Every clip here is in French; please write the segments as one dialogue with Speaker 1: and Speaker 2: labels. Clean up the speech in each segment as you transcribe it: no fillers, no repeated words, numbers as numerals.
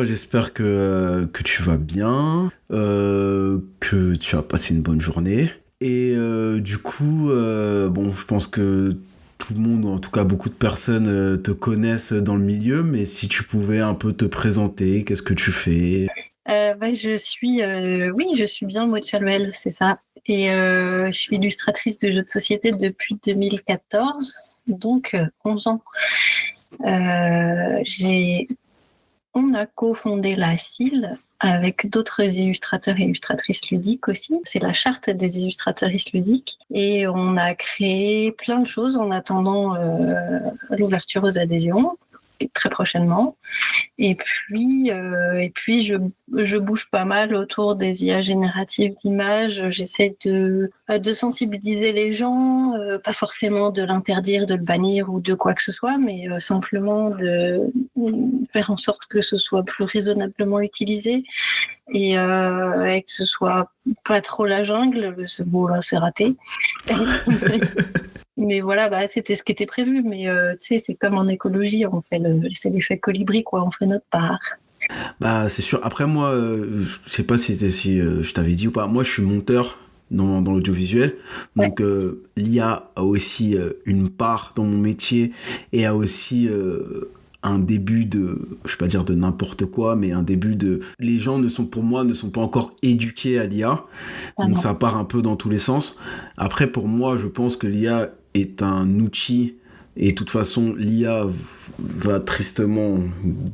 Speaker 1: j'espère que tu vas bien, que tu as passé une bonne journée. Et du coup, bon, je pense que tout le monde, ou en tout cas beaucoup de personnes, te connaissent dans le milieu, mais si tu pouvais un peu te présenter, qu'est-ce que tu fais?
Speaker 2: Oui, je suis bien Maud Chaluel, c'est ça. Et je suis illustratrice de jeux de société depuis 2014, donc 11 ans. Euh, j'ai, on a cofondé la CIL avec d'autres illustrateurs et illustratrices ludiques aussi. C'est la charte des illustratrices ludiques. Et on a créé plein de choses en attendant l'ouverture aux adhésions très prochainement. Et puis je bouge pas mal autour des IA génératives d'images. J'essaie de sensibiliser les gens, pas forcément de l'interdire, de le bannir ou de quoi que ce soit, mais simplement de faire en sorte que ce soit plus raisonnablement utilisé et que ce soit pas trop la jungle. Ce mot-là, c'est raté. Mais voilà, c'était ce qui était prévu. Mais tu sais, c'est comme en écologie, c'est l'effet colibri, quoi. On fait notre part.
Speaker 1: Bah, c'est sûr. Après, moi, je sais pas si je t'avais dit ou pas. Moi, je suis monteur dans l'audiovisuel.
Speaker 2: Ouais.
Speaker 1: Donc, l'IA a aussi une part dans mon métier et a aussi un début je vais pas dire de n'importe quoi, mais un début de... Les gens pour moi, ne sont pas encore éduqués à l'IA.
Speaker 2: Ah
Speaker 1: Donc,
Speaker 2: non.
Speaker 1: ça part un peu dans tous les sens. Après, pour moi, je pense que l'IA est un outil et de toute façon, l'IA va tristement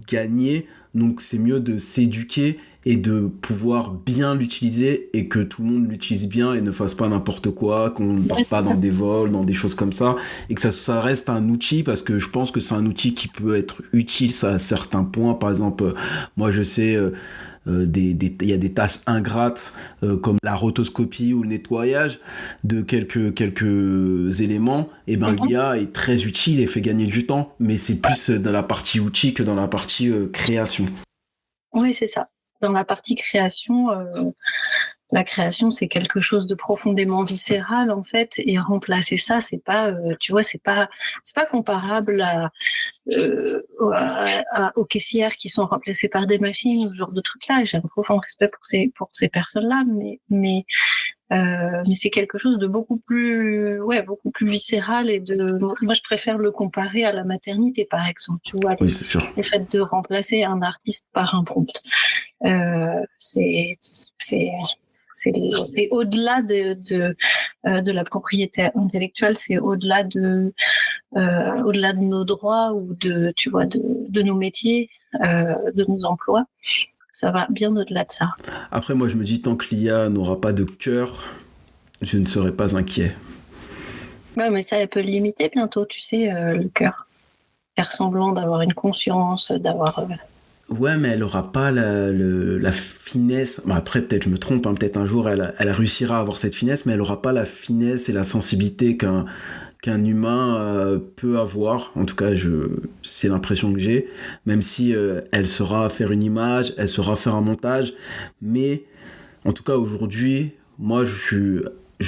Speaker 1: gagner. Donc c'est mieux de s'éduquer et de pouvoir bien l'utiliser et que tout le monde l'utilise bien et ne fasse pas n'importe quoi, qu'on ne parte pas dans des vols, dans des choses comme ça, et que ça reste un outil parce que je pense que c'est un outil qui peut être utile à certains points. Par exemple, moi je sais... il y a des tâches ingrates comme la rotoscopie ou le nettoyage de quelques éléments, et ben l'IA est très utile et fait gagner du temps, mais c'est plus dans la partie outil que dans la partie création.
Speaker 2: Oui, c'est ça. Dans la partie création, la création, c'est quelque chose de profondément viscéral en fait, et remplacer ça, c'est pas, tu vois, c'est pas comparable aux caissières qui sont remplacées par des machines ou ce genre de trucs-là. J'ai un profond respect pour ces personnes-là, mais c'est quelque chose de beaucoup plus viscéral moi, je préfère le comparer à la maternité, par exemple. Tu vois,
Speaker 1: Oui, c'est sûr.
Speaker 2: le fait de remplacer un artiste par un prompt. C'est c'est au-delà de la propriété intellectuelle, c'est au-delà de nos droits ou tu vois, de nos métiers, de nos emplois. Ça va bien au-delà de ça.
Speaker 1: Après, moi, je me dis, tant que l'IA n'aura pas de cœur, je ne serai pas inquiet.
Speaker 2: Ouais, mais ça, elle peut le limiter bientôt, tu sais, le cœur. Faire semblant d'avoir une conscience, d'avoir...
Speaker 1: Ouais, mais elle aura pas la finesse. Bon, après, peut-être je me trompe, hein, peut-être un jour elle réussira à avoir cette finesse, mais elle aura pas la finesse et la sensibilité qu'un humain peut avoir. En tout cas, c'est l'impression que j'ai. Même si elle saura faire une image, elle saura faire un montage, mais en tout cas aujourd'hui, moi je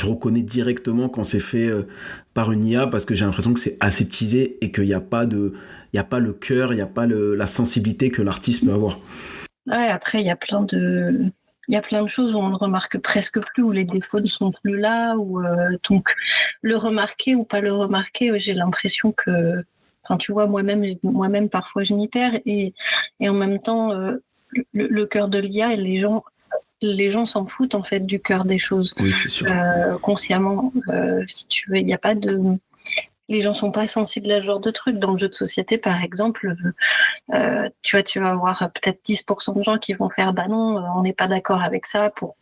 Speaker 1: reconnais directement quand c'est fait par une IA parce que j'ai l'impression que c'est aseptisé et qu'il n'y a pas il y a pas le cœur, il n'y a pas la sensibilité que l'artiste peut avoir.
Speaker 2: Ouais, après, il y a plein de choses où on ne remarque presque plus, où les défauts ne sont plus là, donc le remarquer ou pas le remarquer, j'ai l'impression que, enfin, tu vois, moi-même parfois je m'y perds, et en même temps, le cœur de l'IA, et les gens s'en foutent en fait du cœur des choses,
Speaker 1: Oui, c'est sûr.
Speaker 2: consciemment, si tu veux. Il y a pas de Les gens sont pas sensibles à ce genre de trucs. Dans le jeu de société, par exemple, tu vois, tu vas avoir peut-être 10% de gens qui vont faire bah non, on n'est pas d'accord avec ça pour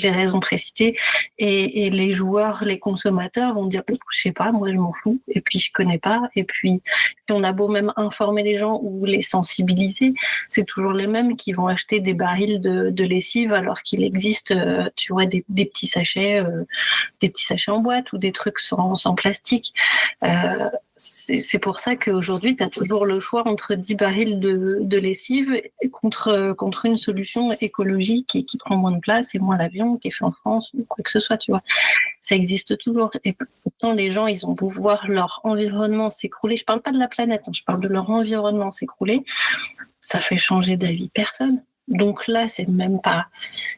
Speaker 2: les raisons précitées, et les joueurs, les consommateurs vont dire je sais pas, moi je m'en fous, et puis je connais pas, et puis on a beau même informer les gens ou les sensibiliser, c'est toujours les mêmes qui vont acheter des barils de lessive alors qu'il existe, tu vois, des petits sachets en boîte ou des trucs sans plastique. C'est pour ça qu'aujourd'hui, tu as toujours le choix entre 10 barils de lessive contre une solution écologique qui prend moins de place et moins l'avion, qui est fait en France ou quoi que ce soit, tu vois. Ça existe toujours. Et pourtant, les gens, ils ont beau voir leur environnement s'écrouler. Je parle pas de la planète, je parle de leur environnement s'écrouler. ça fait changer d'avis personne. Donc là, c'est même pas,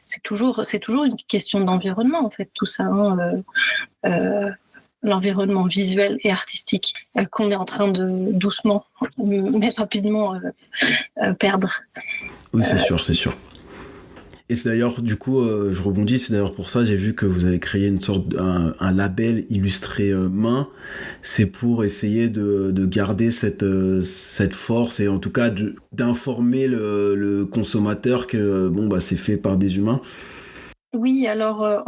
Speaker 2: c'est toujours une question d'environnement en fait, tout ça. L'environnement visuel et artistique qu'on est en train de doucement, mais rapidement perdre.
Speaker 1: Oui, c'est sûr. Et c'est d'ailleurs, du coup, je rebondis, c'est d'ailleurs pour ça, j'ai vu que vous avez créé une sorte un label illustré main. C'est pour essayer de garder cette force et en tout cas d'informer le consommateur que c'est fait par des humains.
Speaker 2: Oui, alors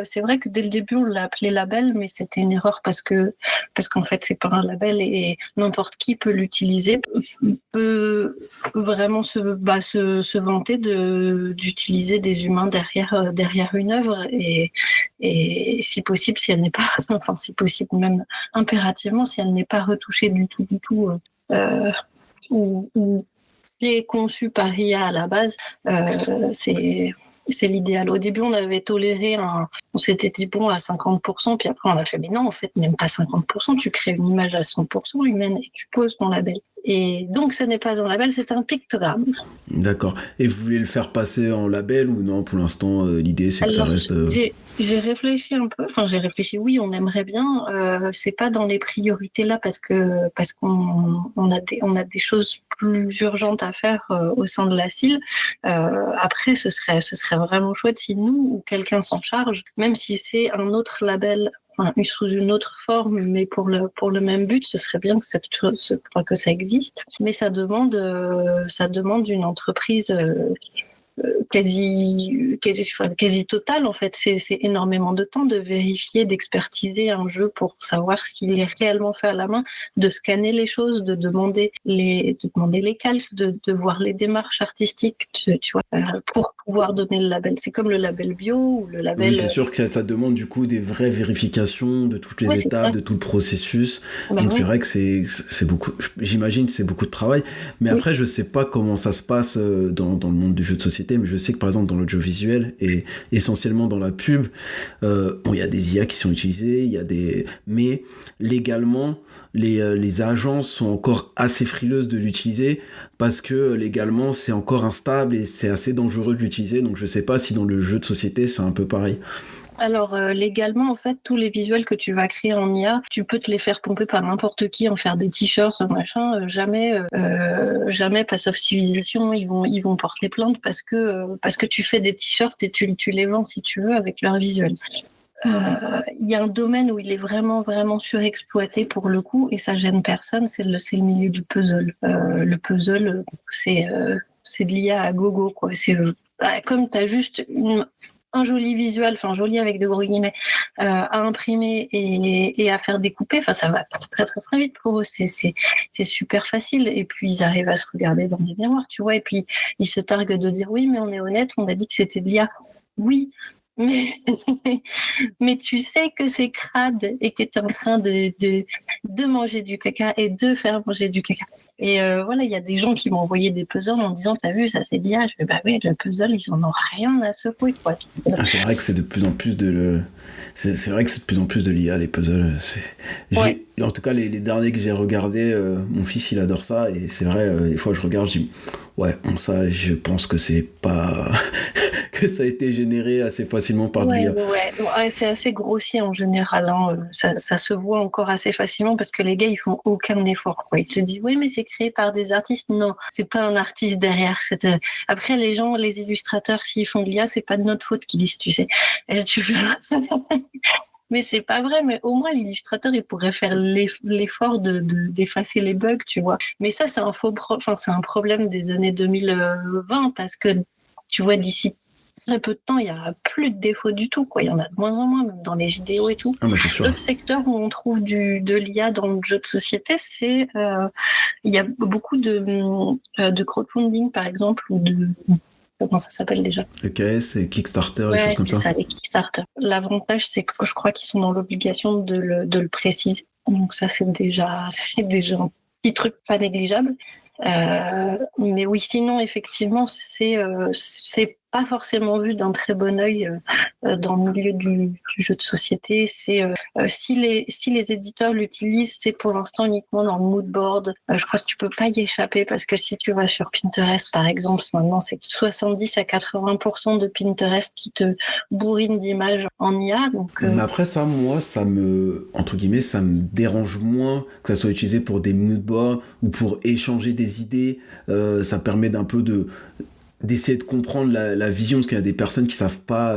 Speaker 2: c'est vrai que dès le début on l'a appelé label, mais c'était une erreur parce qu'en fait c'est pas un label et n'importe qui peut l'utiliser, peut vraiment se vanter d'utiliser des humains derrière une œuvre et si possible si elle n'est pas, enfin si possible même impérativement si elle n'est pas retouchée du tout ou qui est conçu par IA à la base, c'est l'idéal. Au début, on avait toléré on s'était dit bon à 50%, puis après on a fait mais non, en fait, même pas 50%, tu crées une image à 100% humaine et tu poses ton label. Et donc, ce n'est pas un label, c'est un pictogramme.
Speaker 1: D'accord. Et vous voulez le faire passer en label ou non? Pour l'instant, l'idée, c'est que ça reste...
Speaker 2: J'ai réfléchi un peu. Enfin, j'ai réfléchi. Oui, on aimerait bien. C'est pas dans les priorités là parce qu'on a des choses plus urgentes à faire au sein de la CIL. Après, ce serait vraiment chouette si nous ou quelqu'un s'en charge, même si c'est un autre label sous une autre forme, mais pour le même but, ce serait bien que ça existe. Mais ça demande une entreprise quasi totale en fait. C'est énormément de temps de vérifier, d'expertiser un jeu pour savoir s'il est réellement fait à la main, de scanner les choses, de demander les calques, de voir les démarches artistiques, tu vois, pour pouvoir donner le label. C'est comme le label bio ou le label...
Speaker 1: Oui, c'est sûr que ça demande du coup des vraies vérifications de toutes les étapes, de tout le processus. Donc c'est vrai que c'est beaucoup, j'imagine c'est beaucoup de travail. Mais après, je sais pas comment ça se passe dans le monde du jeu de société, mais je sais que par exemple dans l'audiovisuel et essentiellement dans la pub, il y a des IA qui sont utilisées, mais légalement, les agences sont encore assez frileuses de l'utiliser parce que légalement c'est encore instable et c'est assez dangereux de l'utiliser. Donc je sais pas si dans le jeu de société c'est un peu pareil.
Speaker 2: Alors légalement, en fait, tous les visuels que tu vas créer en IA, tu peux te les faire pomper par n'importe qui, en faire des t-shirts, machin. Jamais, pas sauf civilisation, ils vont porter plainte parce que tu fais des t-shirts et tu les vends si tu veux avec leur visuel. Il y a un domaine où il est vraiment vraiment surexploité pour le coup et ça gêne personne, c'est le milieu du puzzle. Le puzzle, c'est de l'IA à gogo quoi. Comme t'as juste un joli visuel, enfin joli avec de gros guillemets, à imprimer et à faire découper, enfin ça va très très très vite pour eux, c'est super facile et puis ils arrivent à se regarder dans les miroirs, tu vois, et puis ils se targuent de dire oui mais on est honnête, on a dit que c'était de l'IA. Oui, mais tu sais que c'est crade et que tu es en train de manger du caca et de faire manger du caca. Et voilà, il y a des gens qui m'ont envoyé des puzzles en disant t'as vu, ça c'est l'IA. Je fais bah oui, le puzzle, ils en ont rien à secouer, quoi.
Speaker 1: C'est vrai que c'est de plus en plus c'est vrai que c'est de plus en plus de l'IA, les puzzles. En tout cas, les derniers que j'ai regardés, mon fils il adore ça et c'est vrai, des fois je regarde, je dis ouais, ça, je pense que c'est pas que ça a été généré assez facilement par de l'IA.
Speaker 2: Ouais, c'est assez grossier en général. Hein. Ça se voit encore assez facilement parce que les gars, ils font aucun effort. Quoi. Ils te disent oui, mais c'est créé par des artistes. Non, c'est pas un artiste derrière. Après, les gens, les illustrateurs, s'ils font de l'IA, c'est pas de notre faute qu'ils disent, tu sais. Et tu fais... Mais c'est pas vrai, mais au moins l'illustrateur il pourrait faire l'effort d'effacer les bugs, tu vois. Mais ça c'est c'est un problème des années 2020 parce que tu vois d'ici très peu de temps, il y a plus de défauts du tout, quoi. Il y en a de moins en moins, même dans les vidéos et tout. D'autres secteurs où on trouve de l'IA dans le jeu de société, c'est il y a beaucoup de crowdfunding par exemple ou comment ça s'appelle déjà?
Speaker 1: EKS et Kickstarter, et choses comme ça.
Speaker 2: Ouais, c'est ça, les Kickstarter. L'avantage, c'est que je crois qu'ils sont dans l'obligation de le préciser. Donc ça, c'est déjà un petit truc pas négligeable. Mais oui, sinon, effectivement, c'est pas forcément vu d'un très bon œil dans le milieu du jeu de société. C'est si les éditeurs l'utilisent, c'est pour l'instant uniquement dans le mood board. Je crois que tu peux pas y échapper parce que si tu vas sur Pinterest, par exemple, maintenant c'est 70 à 80% de Pinterest qui te bourrine d'images en IA. Donc,
Speaker 1: Mais après ça, moi, entre guillemets, ça me dérange moins que ça soit utilisé pour des mood boards ou pour échanger des idées. Ça permet d'essayer de comprendre la vision, parce qu'il y a des personnes qui savent pas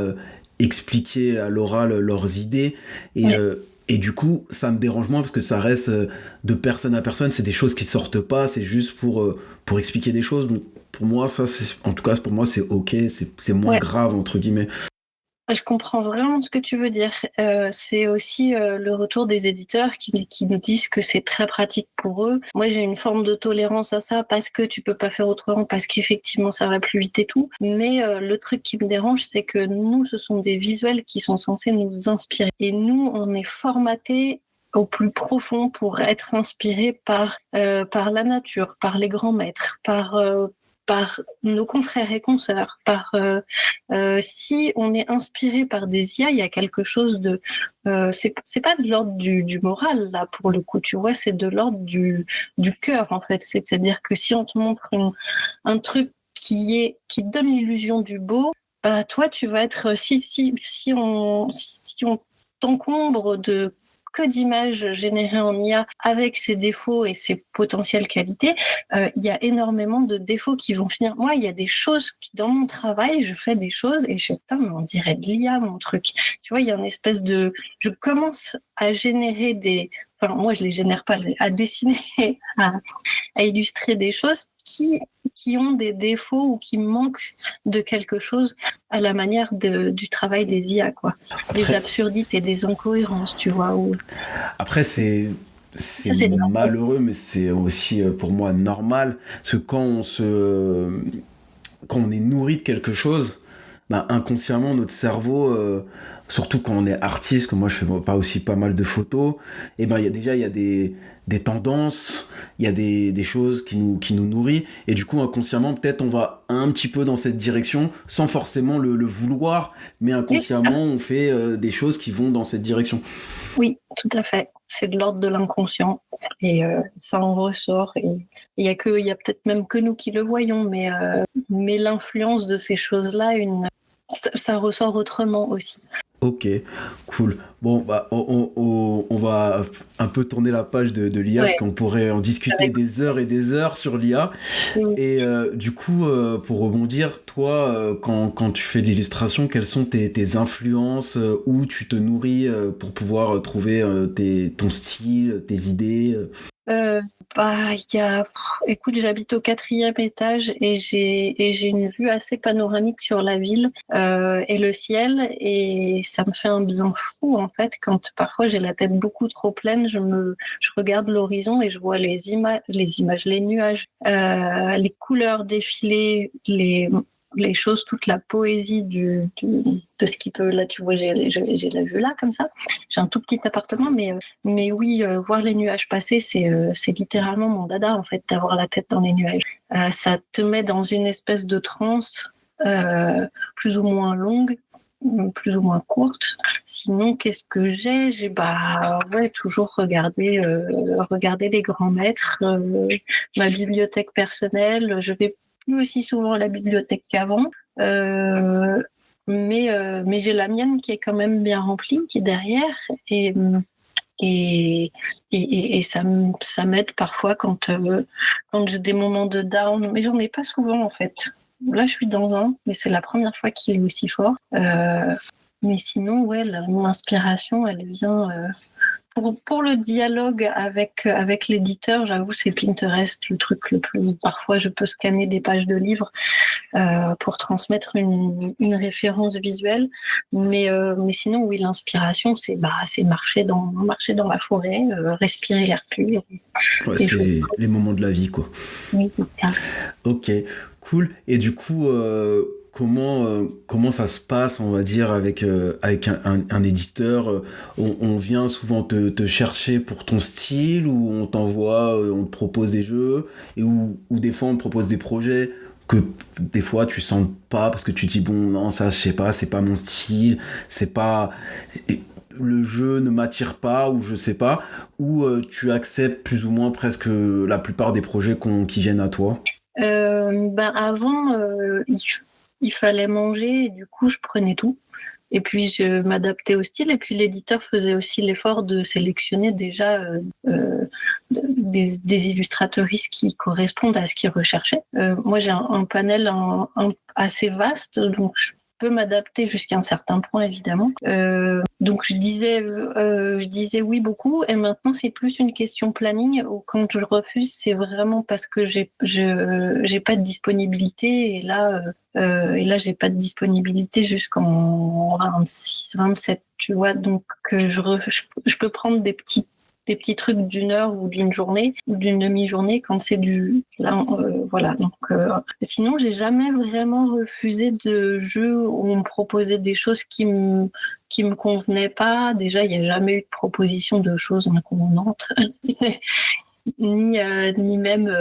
Speaker 1: expliquer à l'oral leurs idées, et du coup ça me dérange moins parce que ça reste de personne à personne, c'est des choses qui sortent pas, c'est juste pour expliquer des choses. Donc pour moi ça, en tout cas pour moi c'est ok, c'est moins grave entre guillemets.
Speaker 2: Je comprends vraiment ce que tu veux dire. C'est aussi le retour des éditeurs qui nous disent que c'est très pratique pour eux. Moi, j'ai une forme de tolérance à ça parce que tu peux pas faire autrement, parce qu'effectivement, ça va plus vite et tout. Mais le truc qui me dérange, c'est que nous, ce sont des visuels qui sont censés nous inspirer. Et nous, on est formatés au plus profond pour être inspirés par la nature, par les grands maîtres, par nos confrères et consoeurs, si on est inspiré par des IA, il y a quelque chose de... c'est pas de l'ordre du moral, là, pour le coup, tu vois, c'est de l'ordre du cœur, en fait. C'est-à-dire que si on te montre un truc qui donne l'illusion du beau, toi, tu vas être... Si on t'encombre que d'images générées en IA avec ses défauts et ses potentielles qualités, il y a énormément de défauts qui vont finir. Moi, il y a des choses dans mon travail, je fais des choses et je fais, putain, mais on dirait de l'IA, mon truc. Tu vois, il y a une espèce de... Je commence à générer Enfin, moi, je les génère pas, à dessiner, à illustrer des choses qui ont des défauts ou qui manquent de quelque chose à la manière du travail des IA, quoi. Des absurdités, des incohérences, tu vois.
Speaker 1: Après, c'est malheureux, mais c'est aussi pour moi normal, parce que quand on est nourri de quelque chose, inconsciemment notre cerveau, surtout quand on est artiste, comme moi je fais pas aussi pas mal de photos, et il y a des tendances, il y a des choses qui nous nourrissent, et du coup inconsciemment peut-être on va un petit peu dans cette direction sans forcément le vouloir, mais inconsciemment on fait des choses qui vont dans cette direction.
Speaker 2: Oui, tout à fait. C'est de l'ordre de l'inconscient et ça en ressort. Et il y a peut-être même que nous qui le voyons, mais l'influence de ces choses-là, ça ressort autrement aussi.
Speaker 1: Ok, cool. Bon, on va un peu tourner la page de l'IA, parce qu'on pourrait en discuter des heures et des heures sur l'IA. Oui. Et du coup, pour rebondir, toi, quand tu fais de l'illustration, quelles sont tes influences, où tu te nourris pour pouvoir trouver ton style, tes idées
Speaker 2: écoute, j'habite au 4e étage et j'ai une vue assez panoramique sur la ville et le ciel, et ça me fait un bien fou en fait quand parfois j'ai la tête beaucoup trop pleine, je regarde l'horizon et je vois les images, les nuages, les couleurs défiler, les choses, toute la poésie de ce qui peut... Là, tu vois, j'ai la vue là, comme ça. J'ai un tout petit appartement, mais oui, voir les nuages passer, c'est littéralement mon dada, en fait, d'avoir la tête dans les nuages. Ça te met dans une espèce de transe plus ou moins longue, plus ou moins courte. Sinon, qu'est-ce que j'ai toujours regarder les grands maîtres, ma bibliothèque personnelle. Je vais plus aussi souvent à la bibliothèque qu'avant, mais j'ai la mienne qui est quand même bien remplie, qui est derrière, et ça m'aide parfois quand j'ai des moments de down, mais j'en ai pas souvent en fait. Là, je suis dans un, mais c'est la première fois qu'il est aussi fort. Mais sinon, mon inspiration, elle vient... Pour le dialogue avec l'éditeur, j'avoue, c'est Pinterest le truc le plus... Parfois, je peux scanner des pages de livres pour transmettre une référence visuelle. Mais sinon, oui, l'inspiration, c'est marcher dans la forêt, respirer l'air pur.
Speaker 1: C'est les moments de la vie, quoi.
Speaker 2: Oui, c'est ça.
Speaker 1: Ok, cool. Et du coup... Comment ça se passe, on va dire, avec un éditeur, on vient souvent te chercher pour ton style, ou on t'envoie, on te propose des jeux, ou des fois on te propose des projets que des fois tu sens pas parce que tu dis bon non ça je sais pas, c'est pas mon style, c'est pas le jeu ne m'attire pas ou je sais pas, ou tu acceptes plus ou moins presque la plupart des projets qui viennent à toi?
Speaker 2: Avant, il fallait manger et du coup, je prenais tout. Et puis, je m'adaptais au style. Et puis, l'éditeur faisait aussi l'effort de sélectionner déjà des illustrateuristes qui correspondent à ce qu'il recherchait. Moi, j'ai un panel assez vaste, donc je peux m'adapter jusqu'à un certain point, évidemment. Donc, je disais oui beaucoup. Et maintenant, c'est plus une question planning. Où quand je le refuse, c'est vraiment parce que j'ai pas de disponibilité. Et là, j'ai pas de disponibilité jusqu'en 26, 27, tu vois. Donc, je peux prendre des petits trucs d'une heure ou d'une journée ou d'une demi-journée quand c'est voilà. Donc, sinon, j'ai jamais vraiment refusé de jeux où on me proposait des choses qui me convenaient pas. Déjà, il n'y a jamais eu de proposition de choses inconvenantes, ni même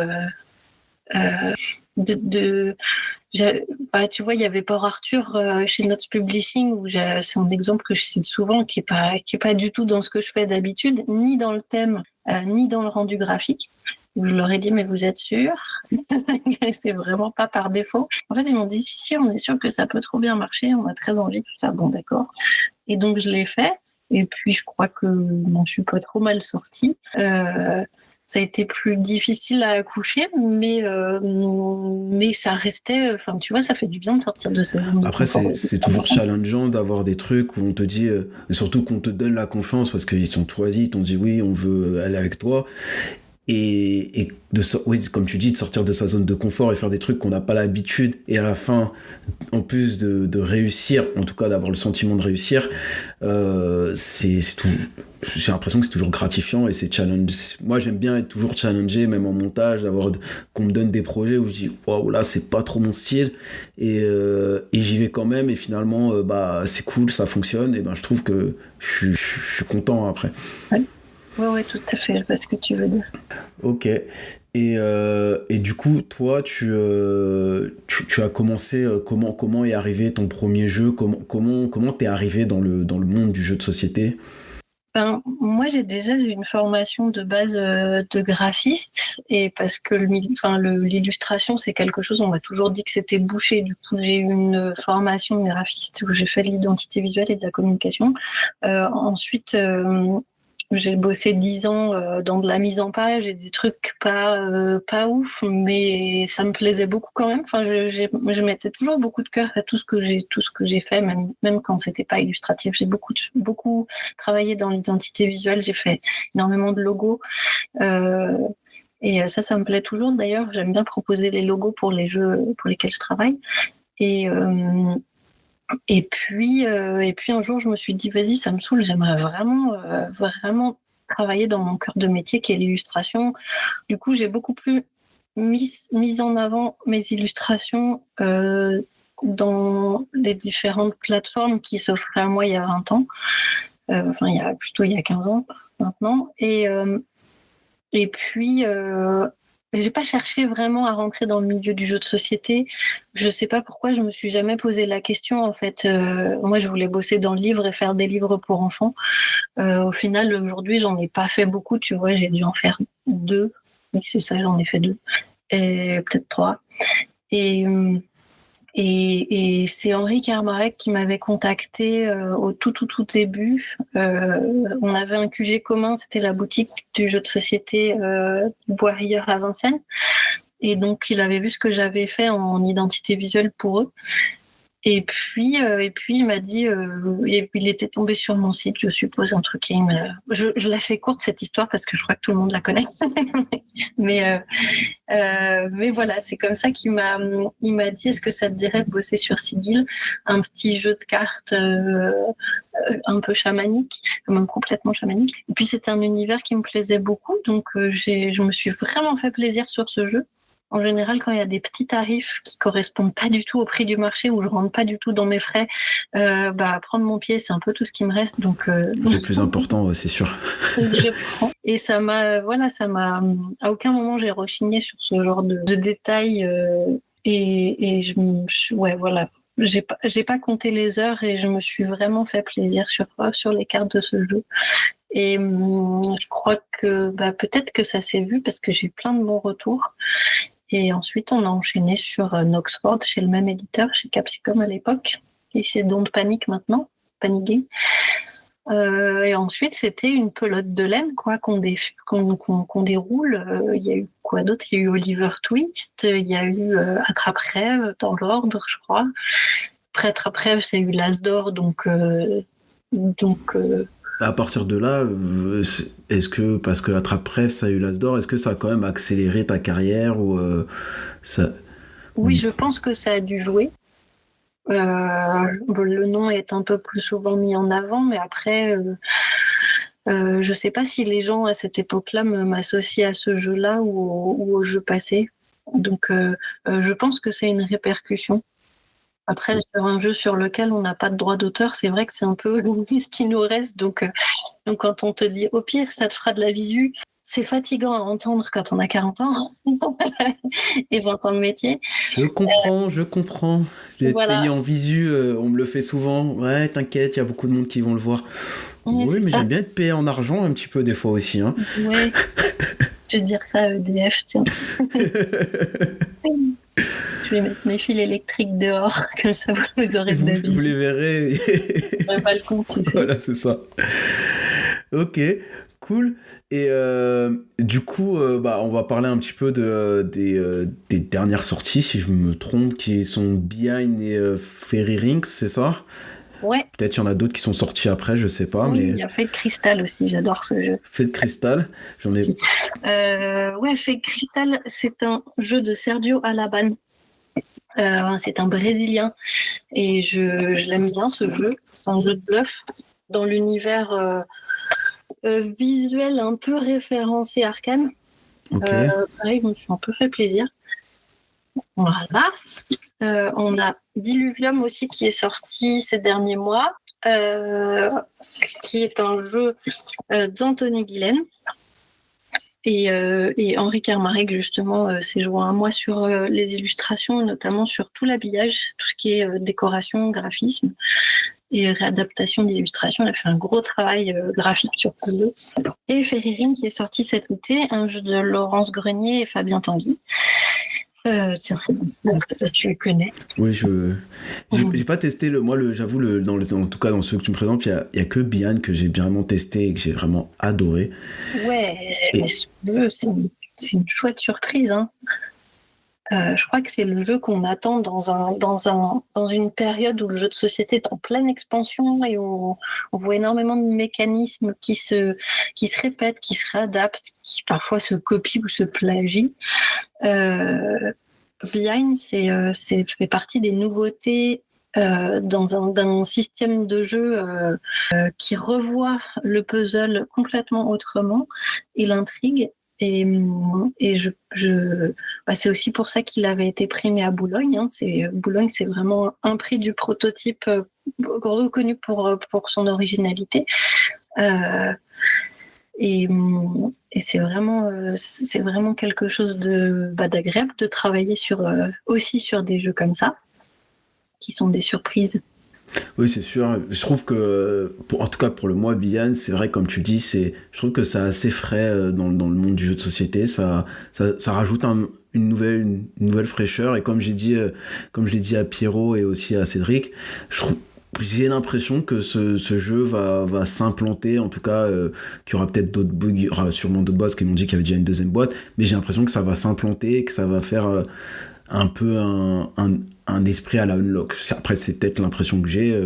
Speaker 2: tu vois, il y avait Port Arthur chez Notes Publishing, c'est un exemple que je cite souvent, qui est pas du tout dans ce que je fais d'habitude, ni dans le thème, ni dans le rendu graphique. Je leur ai dit, mais vous êtes sûr? C'est vraiment pas par défaut. En fait, ils m'ont dit, si, on est sûr que ça peut trop bien marcher, on a très envie, tout ça. Bon, d'accord. Et donc, je l'ai fait. Et puis, je crois que je suis pas trop mal sortie. Ça a été plus difficile à accoucher, mais ça restait. Enfin, tu vois, ça fait du bien de sortir de sa zone de
Speaker 1: Après,
Speaker 2: confort.
Speaker 1: c'est toujours challengeant d'avoir des trucs où on te dit, et surtout qu'on te donne la confiance parce qu'ils sont choisis, ils t'ont dit oui, on veut aller avec toi. Et oui, comme tu dis, de sortir de sa zone de confort et faire des trucs qu'on n'a pas l'habitude, et à la fin, en plus de réussir, en tout cas d'avoir le sentiment de réussir, c'est tout. J'ai l'impression que c'est toujours gratifiant et c'est challenge. Moi, j'aime bien être toujours challengé, même en montage, qu'on me donne des projets où je dis waouh, là, c'est pas trop mon style, et j'y vais quand même, et finalement, c'est cool, ça fonctionne, et je trouve que je suis content après.
Speaker 2: Ouais. Ouais, tout à fait, je vois ce que tu veux dire.
Speaker 1: Ok. Et du coup, toi, tu as commencé, comment est arrivé ton premier jeu? Comment t'es arrivé dans le monde du jeu de société?
Speaker 2: Moi, j'ai déjà eu une formation de base de graphiste, et parce que l'illustration, c'est quelque chose, on m'a toujours dit que c'était bouché. Du coup, j'ai eu une formation de graphiste où j'ai fait de l'identité visuelle et de la communication. Ensuite, j'ai bossé 10 ans dans de la mise en page et des trucs pas ouf, mais ça me plaisait beaucoup quand même. Enfin, je mettais toujours beaucoup de cœur à tout ce que j'ai fait, même quand c'était pas illustratif. J'ai beaucoup travaillé dans l'identité visuelle. J'ai fait énormément de logos. Et ça me plaît toujours. D'ailleurs, j'aime bien proposer les logos pour les jeux pour lesquels je travaille. Et puis un jour, je me suis dit, vas-y, ça me saoule, j'aimerais vraiment travailler dans mon cœur de métier qui est l'illustration. Du coup, j'ai beaucoup plus mis en avant mes illustrations dans les différentes plateformes qui s'offraient à moi il y a 20 ans. Il y a 15 ans maintenant. Et puis... j'ai pas cherché vraiment à rentrer dans le milieu du jeu de société. Je sais pas pourquoi, je me suis jamais posé la question. En fait, moi, je voulais bosser dans le livre et faire des livres pour enfants. Au final, aujourd'hui, j'en ai pas fait beaucoup. Tu vois, j'ai dû en faire 2. Oui, c'est ça, j'en ai fait 2. Et peut-être 3. Et c'est Henri Kermarek qui m'avait contacté au tout début. On avait un QG commun, c'était la boutique du jeu de société Bois-Rieur à Vincennes. Et donc, il avait vu ce que j'avais fait en identité visuelle pour eux. Et puis il m'a dit, il était tombé sur mon site, je suppose, un truc. Je la fais courte, cette histoire, parce que je crois que tout le monde la connaît. mais voilà, c'est comme ça il m'a dit, est-ce que ça te dirait de bosser sur Sigil, un petit jeu de cartes un peu chamanique, même complètement chamanique. Et puis c'était un univers qui me plaisait beaucoup, donc je me suis vraiment fait plaisir sur ce jeu. En général, quand il y a des petits tarifs qui correspondent pas du tout au prix du marché, où je rentre pas du tout dans mes frais, prendre mon pied, c'est un peu tout ce qui me reste. Donc
Speaker 1: c'est le plus important, c'est sûr.
Speaker 2: Je prends. Et ça m'a, à aucun moment j'ai rechigné sur ce genre de détails Ouais, voilà. J'ai pas compté les heures et je me suis vraiment fait plaisir sur les cartes de ce jeu. Et je crois que peut-être que ça s'est vu parce que j'ai eu plein de bons retours. Et ensuite, on a enchaîné sur Noxford, chez le même éditeur, chez Capsicum à l'époque, et chez Don't Panic maintenant, Panic Game. Et ensuite, c'était une pelote de laine quoi, qu'on déroule. Il y a eu quoi d'autre? Il y a eu Oliver Twist, il y a eu Attrape-Rêve dans l'ordre, je crois. Après Attrape-Rêve, c'est eu l'As d'or, donc
Speaker 1: À partir de là, est-ce que, parce que Attrape-Rêve, ça a eu l'As d'or, est-ce que ça a quand même accéléré ta carrière ou ça...
Speaker 2: Oui, je pense que ça a dû jouer. Le nom est un peu plus souvent mis en avant, mais après, je sais pas si les gens à cette époque-là m'associent à ce jeu-là ou au jeu passé. Donc, je pense que c'est une répercussion. Après, sur un jeu sur lequel on n'a pas de droit d'auteur, c'est vrai que c'est un peu ce qui nous reste. Donc, quand on te dit au pire, ça te fera de la visu, c'est fatigant à entendre quand on a 40 ans et 20 ans de métier.
Speaker 1: Je comprends. Être
Speaker 2: Voilà.
Speaker 1: payé en visu, on me le fait souvent. Ouais, t'inquiète, il y a beaucoup de monde qui vont le voir. Oui, mais j'aime bien être payé en argent un petit peu des fois aussi. Hein.
Speaker 2: Oui, je vais dire ça à EDF, tiens. Je vais mettre mes fils électriques dehors, comme ça vous aurez de la visu.
Speaker 1: Vous les verrez.
Speaker 2: Sur le balcon, tu sais.
Speaker 1: Voilà, c'est ça. Ok, cool. Et du coup, on va parler un petit peu des dernières sorties, si je me trompe, qui sont Behind et Fairy Rings, c'est ça?
Speaker 2: Ouais.
Speaker 1: Peut-être qu'il y en a d'autres qui sont sortis après, je sais pas.
Speaker 2: Oui,
Speaker 1: mais...
Speaker 2: il y a Fate Crystal aussi, j'adore ce jeu.
Speaker 1: Fate Crystal, j'en ai...
Speaker 2: Ouais, Fate Crystal, c'est un jeu de Sergio Alaban. C'est un Brésilien et je l'aime bien ce jeu. C'est un jeu de bluff dans l'univers visuel un peu référencé Arcane.
Speaker 1: Okay.
Speaker 2: Pareil, je me suis un peu fait plaisir. Voilà. On a Diluvium aussi qui est sorti ces derniers mois, qui est un jeu d'Anthony Guilaine. Et Henri Kermarek, justement, s'est joint à moi sur les illustrations, notamment sur tout l'habillage, tout ce qui est décoration, graphisme et réadaptation d'illustration. Il a fait un gros travail graphique sur ce jeu. Et Fairy Ring qui est sorti cet été, un jeu de Laurence Grenier et Fabien Tanguy. Tiens, tu le connais.
Speaker 1: Oui, j'ai pas testé j'avoue en tout cas dans ceux que tu me présentes, il y a que Behind que j'ai vraiment testé et que j'ai vraiment adoré.
Speaker 2: Ouais, mais ce jeu, c'est une chouette surprise. Hein. Je crois que c'est le jeu qu'on attend dans une période où le jeu de société est en pleine expansion et on voit énormément de mécanismes qui se répètent, qui se réadaptent, qui parfois se copient ou se plagient. Behind, fait partie des nouveautés d'un système de jeu qui revoit le puzzle complètement autrement et l'intrigue. Et c'est aussi pour ça qu'il avait été primé à Boulogne. Hein. Boulogne, c'est vraiment un prix du prototype reconnu pour son originalité. Et c'est vraiment quelque chose d'agréable de travailler aussi sur des jeux comme ça, qui sont des surprises.
Speaker 1: Oui, c'est sûr. Je trouve que, en tout cas pour le mois Behind, c'est vrai, comme tu dis, je trouve que c'est assez frais dans le monde du jeu de société. Ça rajoute une nouvelle fraîcheur. Et comme je l'ai dit à Pierrot et aussi à Cédric, j'ai l'impression que ce jeu va s'implanter. En tout cas, qu'il y aura peut-être d'autres bugs, il y aura sûrement d'autres boss qui m'ont dit qu'il y avait déjà une deuxième boîte, mais j'ai l'impression que ça va s'implanter, que ça va faire un peu un esprit à la Unlock. Après, c'est peut-être l'impression que j'ai.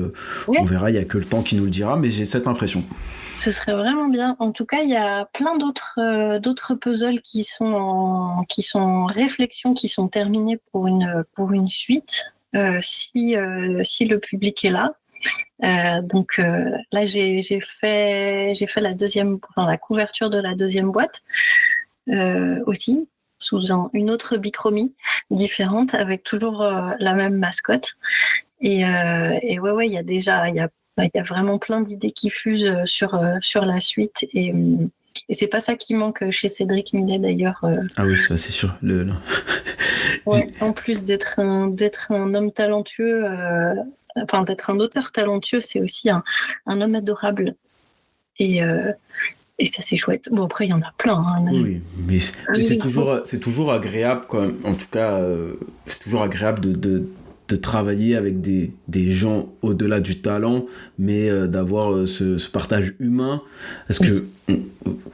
Speaker 1: Oui. On verra, il n'y a que le temps qui nous le dira, mais j'ai cette impression.
Speaker 2: Ce serait vraiment bien. En tout cas, il y a plein d'autres puzzles qui sont en réflexion, qui sont terminés pour une suite, si le public est là. Donc là, j'ai fait la couverture de la deuxième boîte aussi, sous une autre bichromie différente, avec toujours la même mascotte. Et ouais, il y a vraiment plein d'idées qui fusent sur la suite. Et c'est pas ça qui manque chez Cédric Millet d'ailleurs.
Speaker 1: Ah oui, ça c'est sûr.
Speaker 2: Ouais, en plus d'être un homme talentueux, d'être un auteur talentueux, c'est aussi un homme adorable. Et ça, c'est chouette. Bon, après, il y en a plein. Hein,
Speaker 1: Oui, mais c'est toujours agréable, quand même. En tout cas, c'est toujours agréable de travailler avec des gens au-delà du talent, mais d'avoir ce partage humain. Parce que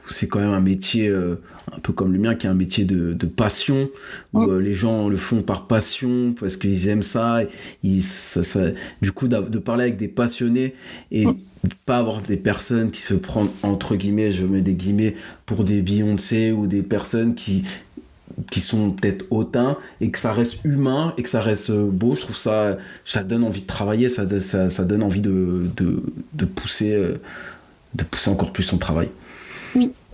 Speaker 1: c'est quand même un métier, un peu comme le mien, qui est un métier de passion, où les gens le font par passion, parce qu'ils aiment ça. Du coup, de parler avec des passionnés et pas avoir des personnes qui se prennent, entre guillemets, je mets des guillemets, pour des Beyoncé, ou des personnes qui sont peut-être hautains, et que ça reste humain et que ça reste beau. Je trouve ça donne envie de travailler, ça donne envie de pousser encore plus son travail.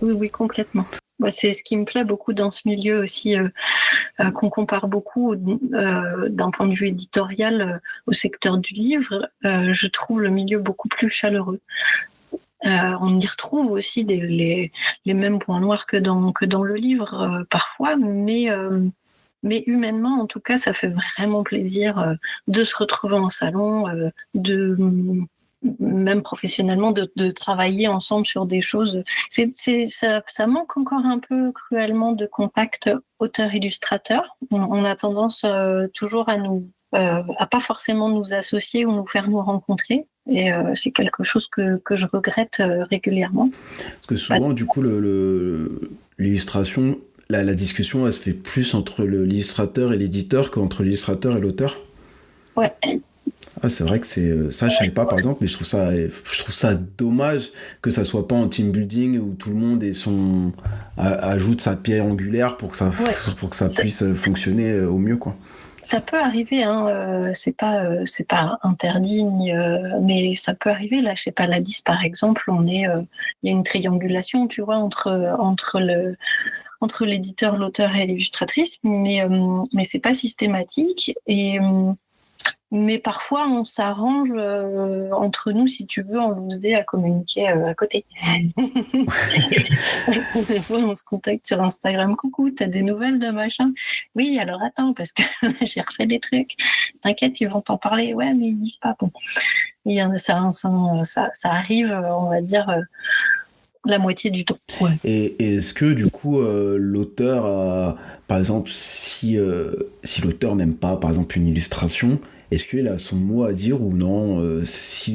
Speaker 2: Oui, complètement. C'est ce qui me plaît beaucoup dans ce milieu aussi, qu'on compare beaucoup d'un point de vue éditorial au secteur du livre. Je trouve le milieu beaucoup plus chaleureux. On y retrouve aussi les mêmes points noirs que dans le livre parfois, mais humainement, en tout cas, ça fait vraiment plaisir de se retrouver en salon, même professionnellement, de travailler ensemble sur des choses. Ça manque encore un peu cruellement de contact auteur-illustrateur. On a tendance toujours à pas forcément nous associer ou nous faire nous rencontrer. Et c'est quelque chose que je regrette régulièrement.
Speaker 1: Parce que souvent, du coup, l'illustration, la discussion, elle se fait plus entre l'illustrateur et l'éditeur qu'entre l'illustrateur et l'auteur.
Speaker 2: Ouais.
Speaker 1: Ah, c'est vrai que ça, je savais pas, par exemple, mais je trouve ça dommage que ça soit pas en team building où tout le monde ajoute sa pierre angulaire pour que ça puisse fonctionner au mieux, quoi.
Speaker 2: Ça peut arriver, hein, c'est pas interdit, mais ça peut arriver. Là, chez Paladis, par exemple, il y a une triangulation, tu vois, entre l'éditeur, l'auteur et l'illustratrice, mais c'est pas systématique. Mais parfois, on s'arrange entre nous, si tu veux, en loose day, à communiquer à côté. Des fois, on se contacte sur Instagram. Coucou, t'as des nouvelles de machin? Oui, alors attends, parce que j'ai refait des trucs. T'inquiète, ils vont t'en parler. Ouais, mais ils disent pas. Bon. Ça arrive, on va dire, la moitié du temps. Ouais.
Speaker 1: Et est-ce que, du coup, l'auteur, par exemple, si l'auteur n'aime pas, par exemple, une illustration, est-ce qu'il a son mot à dire ou non? Si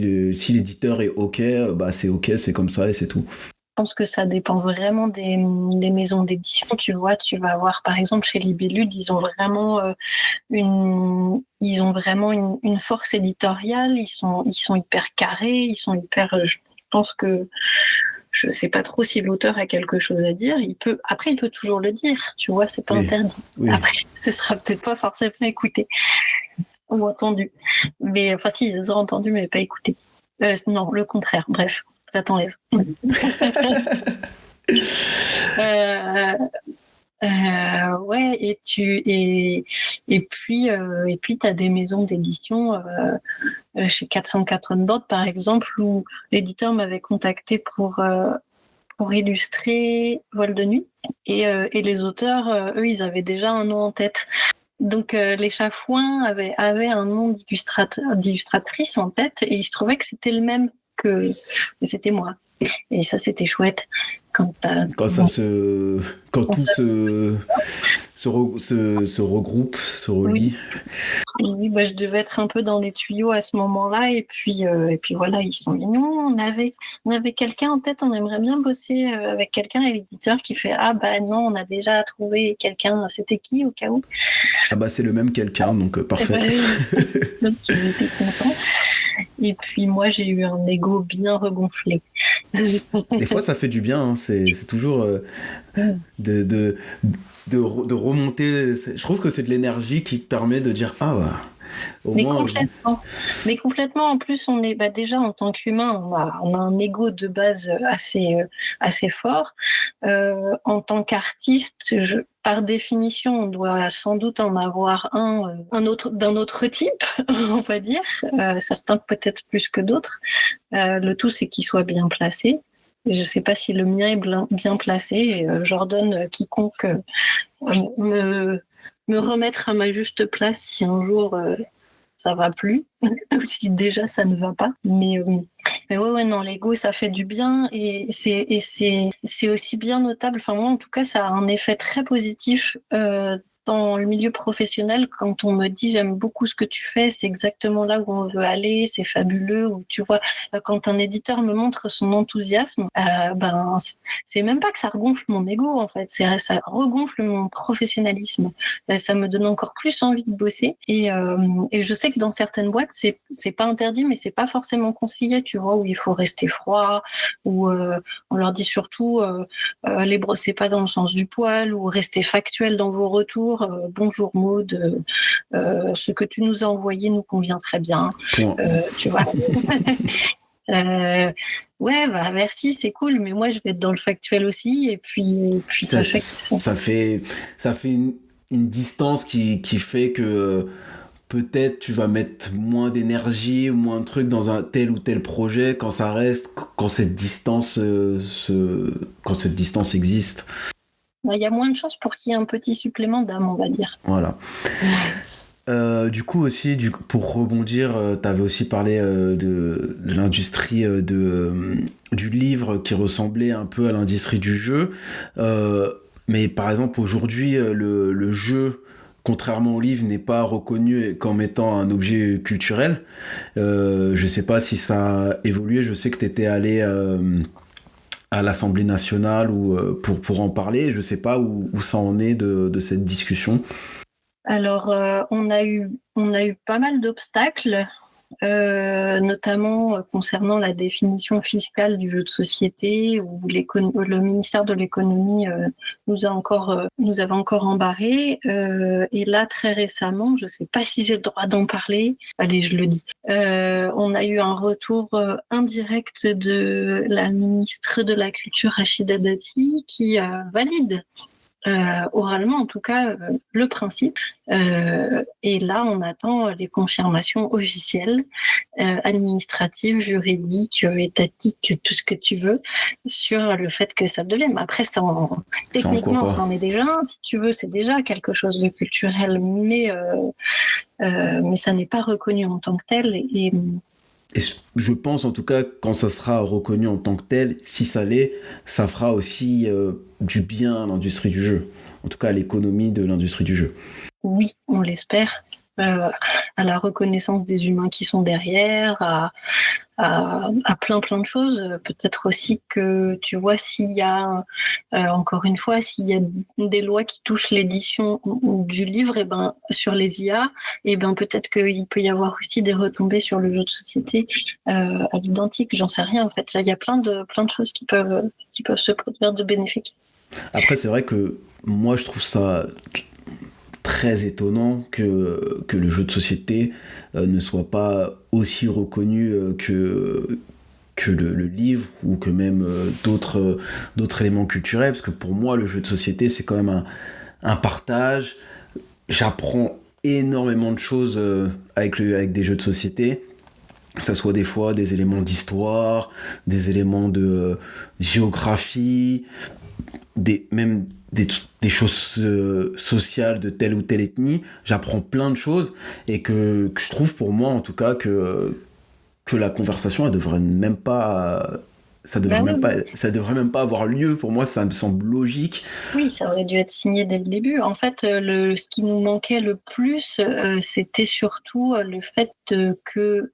Speaker 1: l'éditeur est OK, c'est OK, c'est comme ça et c'est tout.
Speaker 2: Je pense que ça dépend vraiment des maisons d'édition. Tu vois, tu vas voir, par exemple, chez Libellud, ils ont vraiment une force éditoriale. Ils sont hyper carrés, ils sont hyper. Je pense que je sais pas trop si l'auteur a quelque chose à dire. Il peut toujours le dire. Tu vois, c'est pas interdit. Oui. Après, ce sera peut-être pas forcément écouté ou entendu. Mais enfin, si, ils ont entendu, mais pas écouté. Non, le contraire. Bref, ça t'enlève. Ouais, et puis t'as des maisons d'édition chez 404 On Board par exemple, où l'éditeur m'avait contacté pour illustrer Vol de nuit, et les auteurs eux, ils avaient déjà un nom en tête. Donc les Chafouins avaient un nom d'illustratrice en tête, et il se trouvait que c'était le même que c'était moi. Et ça, c'était chouette. Quand tout se
Speaker 1: regroupe, se relie.
Speaker 2: Oui, je devais être un peu dans les tuyaux à ce moment-là, et puis voilà, ils sont mignons. On avait quelqu'un en tête, on aimerait bien bosser avec quelqu'un, et l'éditeur qui fait non, on a déjà trouvé quelqu'un. C'était qui, au cas où?
Speaker 1: C'est le même quelqu'un, donc parfait.
Speaker 2: Donc ils étaient contents. Et puis moi, j'ai eu un ego bien regonflé.
Speaker 1: Des fois, ça fait du bien, hein. C'est toujours de remonter. Je trouve que c'est de l'énergie qui te permet de dire
Speaker 2: complètement. Mais complètement, en plus, on est déjà, en tant qu'humain, on a un ego de base assez fort. En tant qu'artiste, par définition, on doit sans doute en avoir un autre d'un autre type, on va dire. Certains peut-être plus que d'autres. Le tout, c'est qu'il soit bien placé. Je ne sais pas si le mien est bien placé. J'ordonne quiconque me remettre à ma juste place si un jour ça va plus, ou si déjà ça ne va pas. Mais ouais, non, l'ego, ça fait du bien et c'est aussi bien notable. Enfin, moi, en tout cas, ça a un effet très positif dans le milieu professionnel. Quand on me dit j'aime beaucoup ce que tu fais, c'est exactement là où on veut aller, c'est fabuleux. Ou tu vois, quand un éditeur me montre son enthousiasme, c'est même pas que ça regonfle mon ego en fait, ça regonfle mon professionnalisme. Ça me donne encore plus envie de bosser et je sais que dans certaines boîtes, c'est pas interdit, mais c'est pas forcément conseillé, tu vois, où il faut rester froid, où on leur dit surtout les brossez pas dans le sens du poil, ou restez factuel dans vos retours. Bonjour Maud, ce que tu nous as envoyé nous convient très bien. Tu vois. Ouais, merci, c'est cool, mais moi je vais être dans le factuel aussi, et puis ça
Speaker 1: fait une distance qui fait que peut-être tu vas mettre moins d'énergie ou moins de trucs dans un tel ou tel projet quand cette distance existe.
Speaker 2: Il y a moins de chances pour qu'il y ait un petit supplément d'âme, on va dire.
Speaker 1: Voilà. Du coup aussi, pour rebondir, tu avais aussi parlé de l'industrie du livre qui ressemblait un peu à l'industrie du jeu. Mais par exemple, aujourd'hui, le jeu, contrairement au livre, n'est pas reconnu comme étant un objet culturel. Je sais pas si ça a évolué. Je sais que tu étais allé à l'Assemblée nationale pour en parler. Je sais pas où ça en est de cette discussion.
Speaker 2: Alors, on a eu pas mal d'obstacles, notamment concernant la définition fiscale du jeu de société, où le ministère de l'économie nous avait encore embarrés. Et là, très récemment, je ne sais pas si j'ai le droit d'en parler, allez, je le dis. On a eu un retour indirect de la ministre de la Culture, Rachida Dati, qui valide oralement en tout cas le principe, et là on attend les confirmations officielles, administratives, juridiques, étatiques, tout ce que tu veux, sur le fait que ça devienne. Après techniquement ça en est déjà un, si tu veux, c'est déjà quelque chose de culturel, mais ça n'est pas reconnu en tant que tel, et
Speaker 1: je pense en tout cas, quand ça sera reconnu en tant que tel, si ça l'est, ça fera aussi du bien à l'industrie du jeu. En tout cas, à l'économie de l'industrie du jeu.
Speaker 2: Oui, on l'espère. À la reconnaissance des humains qui sont derrière, à plein de choses. Peut-être aussi que, tu vois, s'il y a, encore une fois, s'il y a des lois qui touchent l'édition du livre, et ben, sur les IA, et ben, peut-être qu'il peut y avoir aussi des retombées sur le jeu de société à l'identique. J'en sais rien, en fait. Il y a plein de choses qui peuvent se produire de bénéfiques.
Speaker 1: Après, c'est vrai que moi, je trouve ça très étonnant que le jeu de société ne soit pas aussi reconnu que le livre, ou que même d'autres éléments culturels, parce que pour moi le jeu de société c'est quand même un partage. J'apprends énormément de choses avec des jeux de société, que ça soit des fois des éléments d'histoire, des éléments de géographie, même des choses sociales de telle ou telle ethnie. J'apprends plein de choses, et que je trouve, pour moi en tout cas, que la conversation, elle devrait même pas... Ça devrait même pas avoir lieu. Pour moi, ça me semble logique.
Speaker 2: Oui, ça aurait dû être signé dès le début. En fait, ce qui nous manquait le plus, c'était surtout le fait que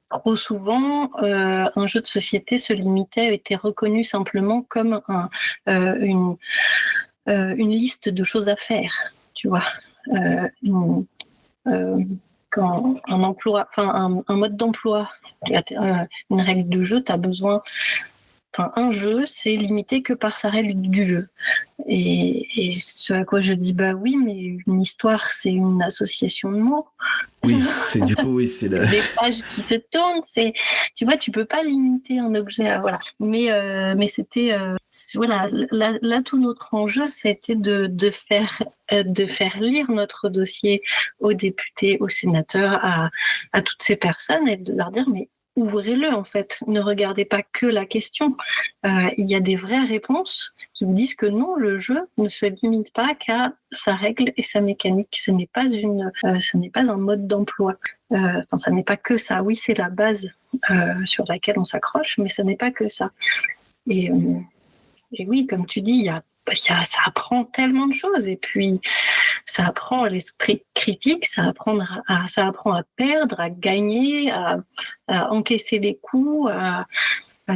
Speaker 2: trop souvent, un jeu de société se limitait, était reconnu simplement comme une liste de choses à faire, tu vois. Quand un emploi, enfin un mode d'emploi, une règle de jeu, tu as besoin. Enfin, un jeu, c'est limité que par sa règle du jeu. Et ce à quoi je dis, bah oui, mais une histoire, c'est une association de mots.
Speaker 1: Oui, c'est
Speaker 2: des pages qui se tournent. Tu vois, tu peux pas limiter un objet à, voilà. Mais c'était voilà. Là, tout notre enjeu, c'était de faire lire notre dossier aux députés, aux sénateurs, à toutes ces personnes, et de leur dire, mais ouvrez-le, en fait. Ne regardez pas que la question. Il y a des vraies réponses qui me disent que non, le jeu ne se limite pas qu'à sa règle et sa mécanique. Ce n'est pas un mode d'emploi. Ça n'est pas que ça. Oui, c'est la base sur laquelle on s'accroche, mais ce n'est pas que ça. Et oui, comme tu dis, ça apprend tellement de choses. Et puis, ça apprend l'esprit critique, ça apprend à perdre, à gagner, à encaisser les coups.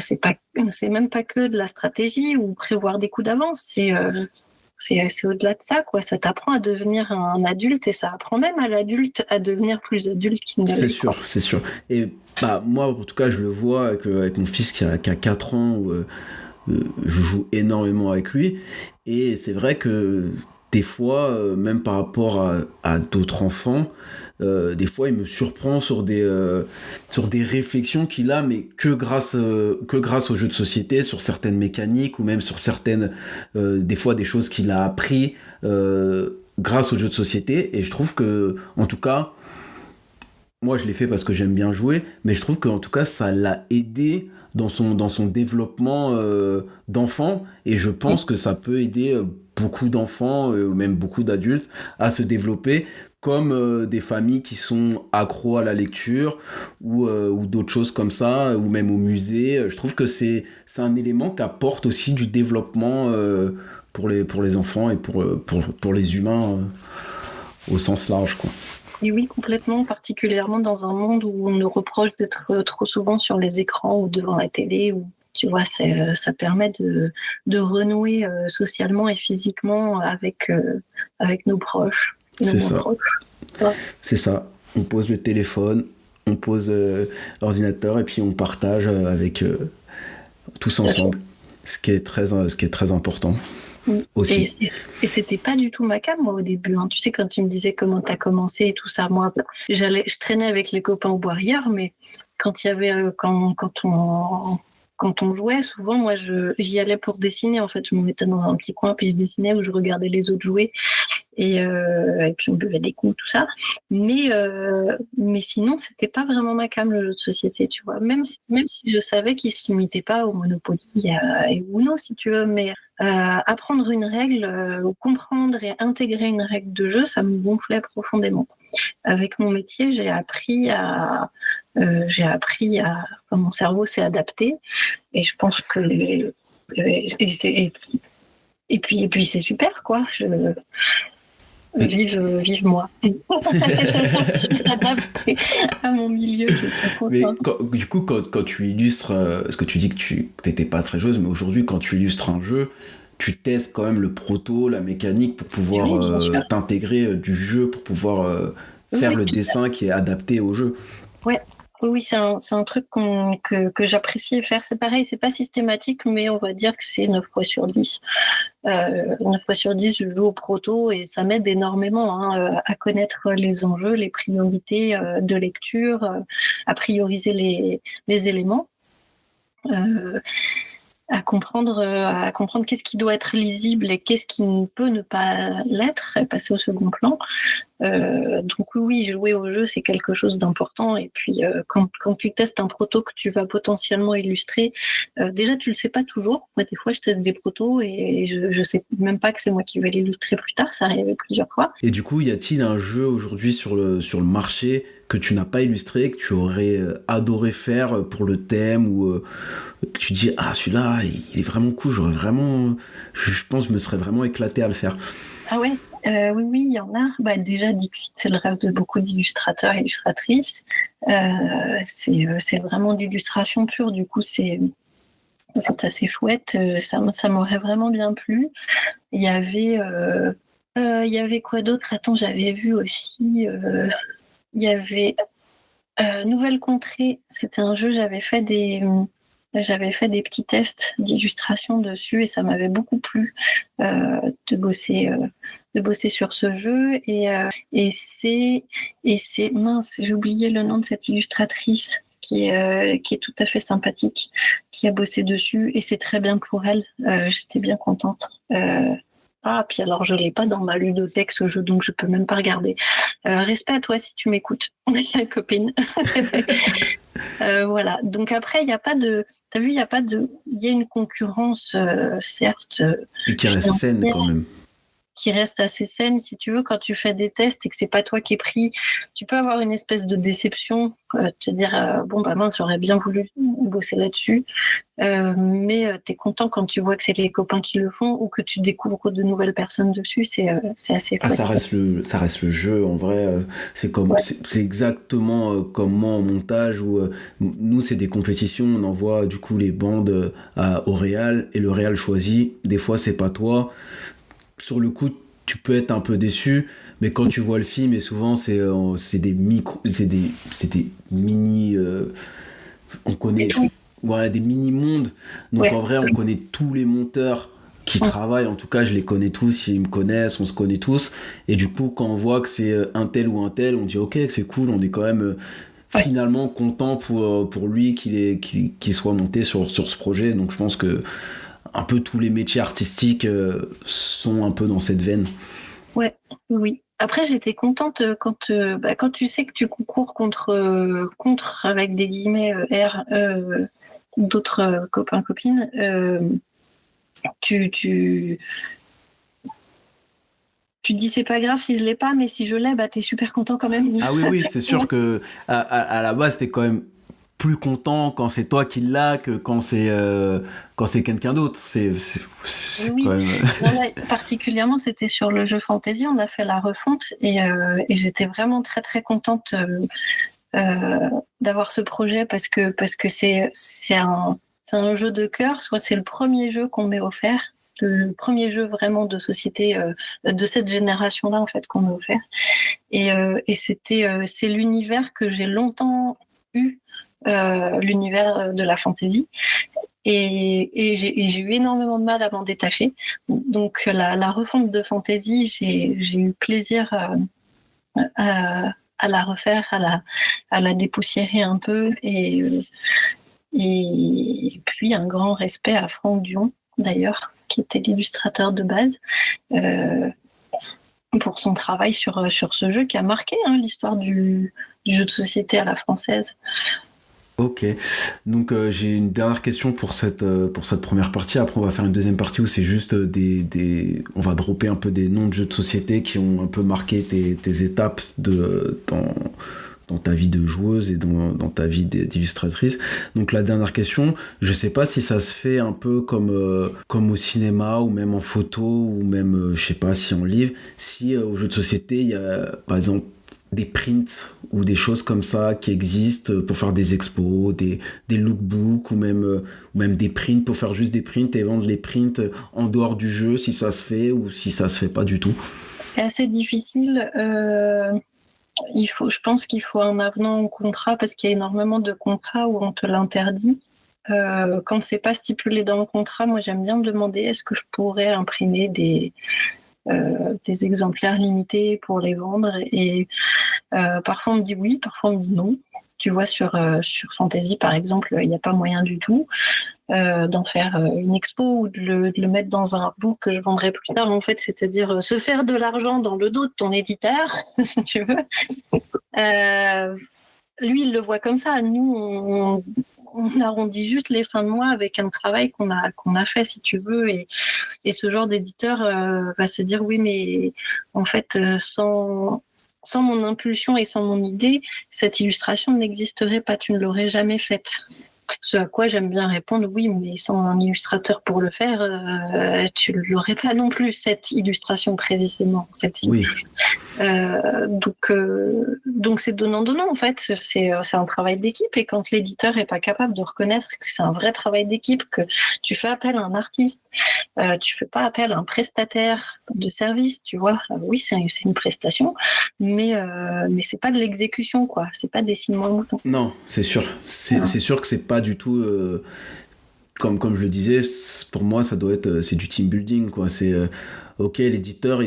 Speaker 2: C'est même pas que de la stratégie ou prévoir des coups d'avance. C'est au-delà de ça, quoi. Ça t'apprend à devenir un adulte et ça apprend même à l'adulte à devenir plus adulte qu'il ne l'est.
Speaker 1: C'est sûr. Et moi, en tout cas, je le vois avec mon fils qui a 4 ans, où je joue énormément avec lui. Et c'est vrai que des fois, même par rapport à d'autres enfants, des fois, il me surprend sur des réflexions qu'il a, mais que grâce aux jeux de société, sur certaines mécaniques, ou même sur certaines, des fois, des choses qu'il a appris grâce aux jeux de société. Et je trouve que, en tout cas, moi, je l'ai fait parce que j'aime bien jouer, mais je trouve qu'en tout cas, ça l'a aidé dans son développement d'enfant, et je pense que ça peut aider beaucoup d'enfants, même beaucoup d'adultes, à se développer comme des familles qui sont accros à la lecture ou d'autres choses comme ça, ou même au musée. Je trouve que c'est un élément qui apporte aussi du développement pour les enfants et pour les humains au sens large, quoi.
Speaker 2: Et oui, complètement, particulièrement dans un monde où on nous reproche d'être trop souvent sur les écrans ou devant la télé. Où, tu vois, ça permet de renouer socialement et physiquement avec nos proches.
Speaker 1: C'est ça. Ouais. C'est ça. On pose le téléphone, on pose l'ordinateur et puis on partage avec tous ensemble. Ce qui est très important. Aussi.
Speaker 2: Et c'était pas du tout ma came, moi, au début. Hein. Tu sais, quand tu me disais comment t'as commencé et tout ça, moi, je traînais avec les copains au bois rieur, mais quand il y avait, quand on jouait, souvent, moi, j'y allais pour dessiner. En fait, je me mettais dans un petit coin, puis je dessinais ou je regardais les autres jouer. Et puis on buvait des coups, tout ça. Mais sinon, c'était pas vraiment ma came, le jeu de société, tu vois. Même si je savais qu'il se limitait pas au Monopoly et Uno, si tu veux, mais apprendre une règle, comprendre et intégrer une règle de jeu, ça me gonflait profondément. Avec mon métier, j'ai appris à mon cerveau s'est adapté, et je pense que et puis c'est super, quoi. Vive moi. Je suis adaptée à mon milieu, je suis contente.
Speaker 1: Mais du coup, quand tu illustres, parce que tu dis que tu n'étais pas très joueuse, mais aujourd'hui, quand tu illustres un jeu, tu testes quand même le proto, la mécanique pour pouvoir t'intégrer du jeu, pour pouvoir faire le dessin qui est adapté au jeu.
Speaker 2: Ouais. Oui, c'est un truc que j'apprécie faire. C'est pareil, c'est pas systématique, mais on va dire que c'est 9 fois sur 10. 9 fois sur 10, je joue au proto et ça m'aide énormément à connaître les enjeux, les priorités de lecture, à prioriser les éléments. À comprendre qu'est-ce qui doit être lisible et qu'est-ce qui ne peut ne pas l'être et passer au second plan. Donc oui, jouer au jeu, c'est quelque chose d'important. Et puis, quand tu testes un proto que tu vas potentiellement illustrer, déjà, tu le sais pas toujours. Moi, des fois, je teste des protos et je sais même pas que c'est moi qui vais l'illustrer plus tard. Ça arrive plusieurs fois.
Speaker 1: Et du coup, y a-t-il un jeu aujourd'hui sur le marché que tu n'as pas illustré, que tu aurais adoré faire pour le thème, ou que tu dis, celui-là, il est vraiment cool, je pense que je me serais vraiment éclaté à le faire.
Speaker 2: Ah ouais. Oui, il y en a. Déjà, Dixit, c'est le rêve de beaucoup d'illustrateurs et illustratrices. C'est vraiment d'illustration pure. Du coup, c'est assez chouette. Ça m'aurait vraiment bien plu. Il y avait quoi d'autre? Attends, j'avais vu aussi. Il y avait Nouvelle Contrée. C'était un jeu. J'avais fait des petits tests d'illustration dessus et ça m'avait beaucoup plu de bosser sur ce jeu. Et c'est mince, j'ai oublié le nom de cette illustratrice qui est tout à fait sympathique, qui a bossé dessus et c'est très bien pour elle. J'étais bien contente. Ah, puis alors, je l'ai pas dans ma ludothèque, ce jeu, donc je peux même pas regarder. Respect à toi si tu m'écoutes, copine. Voilà. Donc après, il n'y a pas de... T'as vu, il y a pas de... Il y a une concurrence, certes,
Speaker 1: Et qui reste saine quand même.
Speaker 2: qui reste assez saine, si tu veux. Quand tu fais des tests et que c'est pas toi qui es pris, tu peux avoir une espèce de déception, te dire bon bah mince, j'aurais bien voulu bosser là-dessus, mais t'es content quand tu vois que c'est les copains qui le font ou que tu découvres de nouvelles personnes dessus, c'est assez
Speaker 1: Ah,
Speaker 2: chouette.
Speaker 1: ça reste le jeu en vrai. C'est comme,
Speaker 2: Ouais.
Speaker 1: c'est exactement comme moi en montage où nous c'est des compétitions, on envoie du coup les bandes au Real et le Real choisit. Des fois c'est pas toi. Sur le coup, tu peux être un peu déçu, mais quand tu vois le film, et souvent c'est des micro, c'est des mini, on connaît, voilà, des mini mondes. Donc
Speaker 2: Ouais.
Speaker 1: en vrai, on connaît tous les monteurs qui travaillent. En tout cas, je les connais tous, ils me connaissent, on se connaît tous. Et du coup, quand on voit que c'est un tel ou un tel, on dit ok, c'est cool, on est quand même finalement content pour lui qu'il soit monté sur ce projet. Donc je pense que un peu tous les métiers artistiques sont un peu dans cette veine.
Speaker 2: Ouais, oui. Après, j'étais contente quand tu sais que tu concours contre avec des guillemets d'autres copains copines. Tu, tu, tu dis c'est pas grave si je l'ai pas, mais si je l'ai, bah t'es super content quand même.
Speaker 1: Ah oui, oui, c'est sûr que à la base, t'es quand même plus content quand c'est toi qui l'as que quand c'est quelqu'un d'autre. C'est
Speaker 2: Oui,
Speaker 1: quand même.
Speaker 2: là, particulièrement, c'était sur le jeu Fantasy. On a fait la refonte et j'étais vraiment très très contente d'avoir ce projet parce que c'est un jeu de cœur. Soit c'est le premier jeu qu'on m'ait offert, le premier jeu vraiment de société de cette génération-là en fait qu'on m'a offert. Et c'est l'univers que j'ai longtemps eu, l'univers de la fantasy. Et j'ai eu énormément de mal à m'en détacher. Donc la refonte de Fantasy, j'ai eu plaisir à la refaire, à la dépoussiérer un peu. Et puis un grand respect à Franck Dion, d'ailleurs, qui était l'illustrateur de base, pour son travail sur ce jeu qui a marqué l'histoire du jeu de société à la française.
Speaker 1: Ok, donc j'ai une dernière question pour cette première partie. Après, on va faire une deuxième partie où c'est juste on va dropper un peu des noms de jeux de société qui ont un peu marqué tes étapes dans ta vie de joueuse et dans ta vie d'illustratrice. Donc la dernière question, je sais pas si ça se fait un peu comme au cinéma ou même en photo ou même, je sais pas, si en livre, si aux jeux de société, il y a par exemple des prints ou des choses comme ça qui existent pour faire des expos, des lookbooks ou même des prints pour faire juste des prints et vendre les prints en dehors du jeu, si ça se fait ou si ça se fait pas du tout.
Speaker 2: C'est assez difficile. Je pense qu'il faut un avenant au contrat parce qu'il y a énormément de contrats où on te l'interdit. Quand c'est pas stipulé dans le contrat, moi j'aime bien me demander est-ce que je pourrais imprimer des exemplaires limités pour les vendre. Et parfois on me dit oui, parfois on me dit non. Tu vois, sur Fantasy par exemple, il n'y a pas moyen du tout d'en faire une expo ou de le mettre dans un book que je vendrai plus tard, en fait, c'est-à-dire se faire de l'argent dans le dos de ton éditeur, si tu veux. Lui, il le voit comme ça. Nous, on arrondit juste les fins de mois avec un travail qu'on a fait, si tu veux. Et ce genre d'éditeur va se dire oui, mais en fait, sans mon impulsion et sans mon idée, cette illustration n'existerait pas, tu ne l'aurais jamais faite. Ce à quoi j'aime bien répondre, oui, mais sans un illustrateur pour le faire, tu ne l'aurais pas non plus, cette illustration précisément, celle-ci.
Speaker 1: Oui.
Speaker 2: Donc c'est donnant-donnant, en fait. C'est un travail d'équipe. Et quand l'éditeur n'est pas capable de reconnaître que c'est un vrai travail d'équipe, que tu fais appel à un artiste, tu fais pas appel à un prestataire de service, tu vois. Oui, c'est une prestation, mais c'est pas de l'exécution, quoi. C'est pas des signes moins boutons.
Speaker 1: Non, c'est sûr. C'est sûr que c'est pas du tout comme je le disais. Pour moi, ça doit être c'est du team building, quoi. C'est ok, l'éditeur,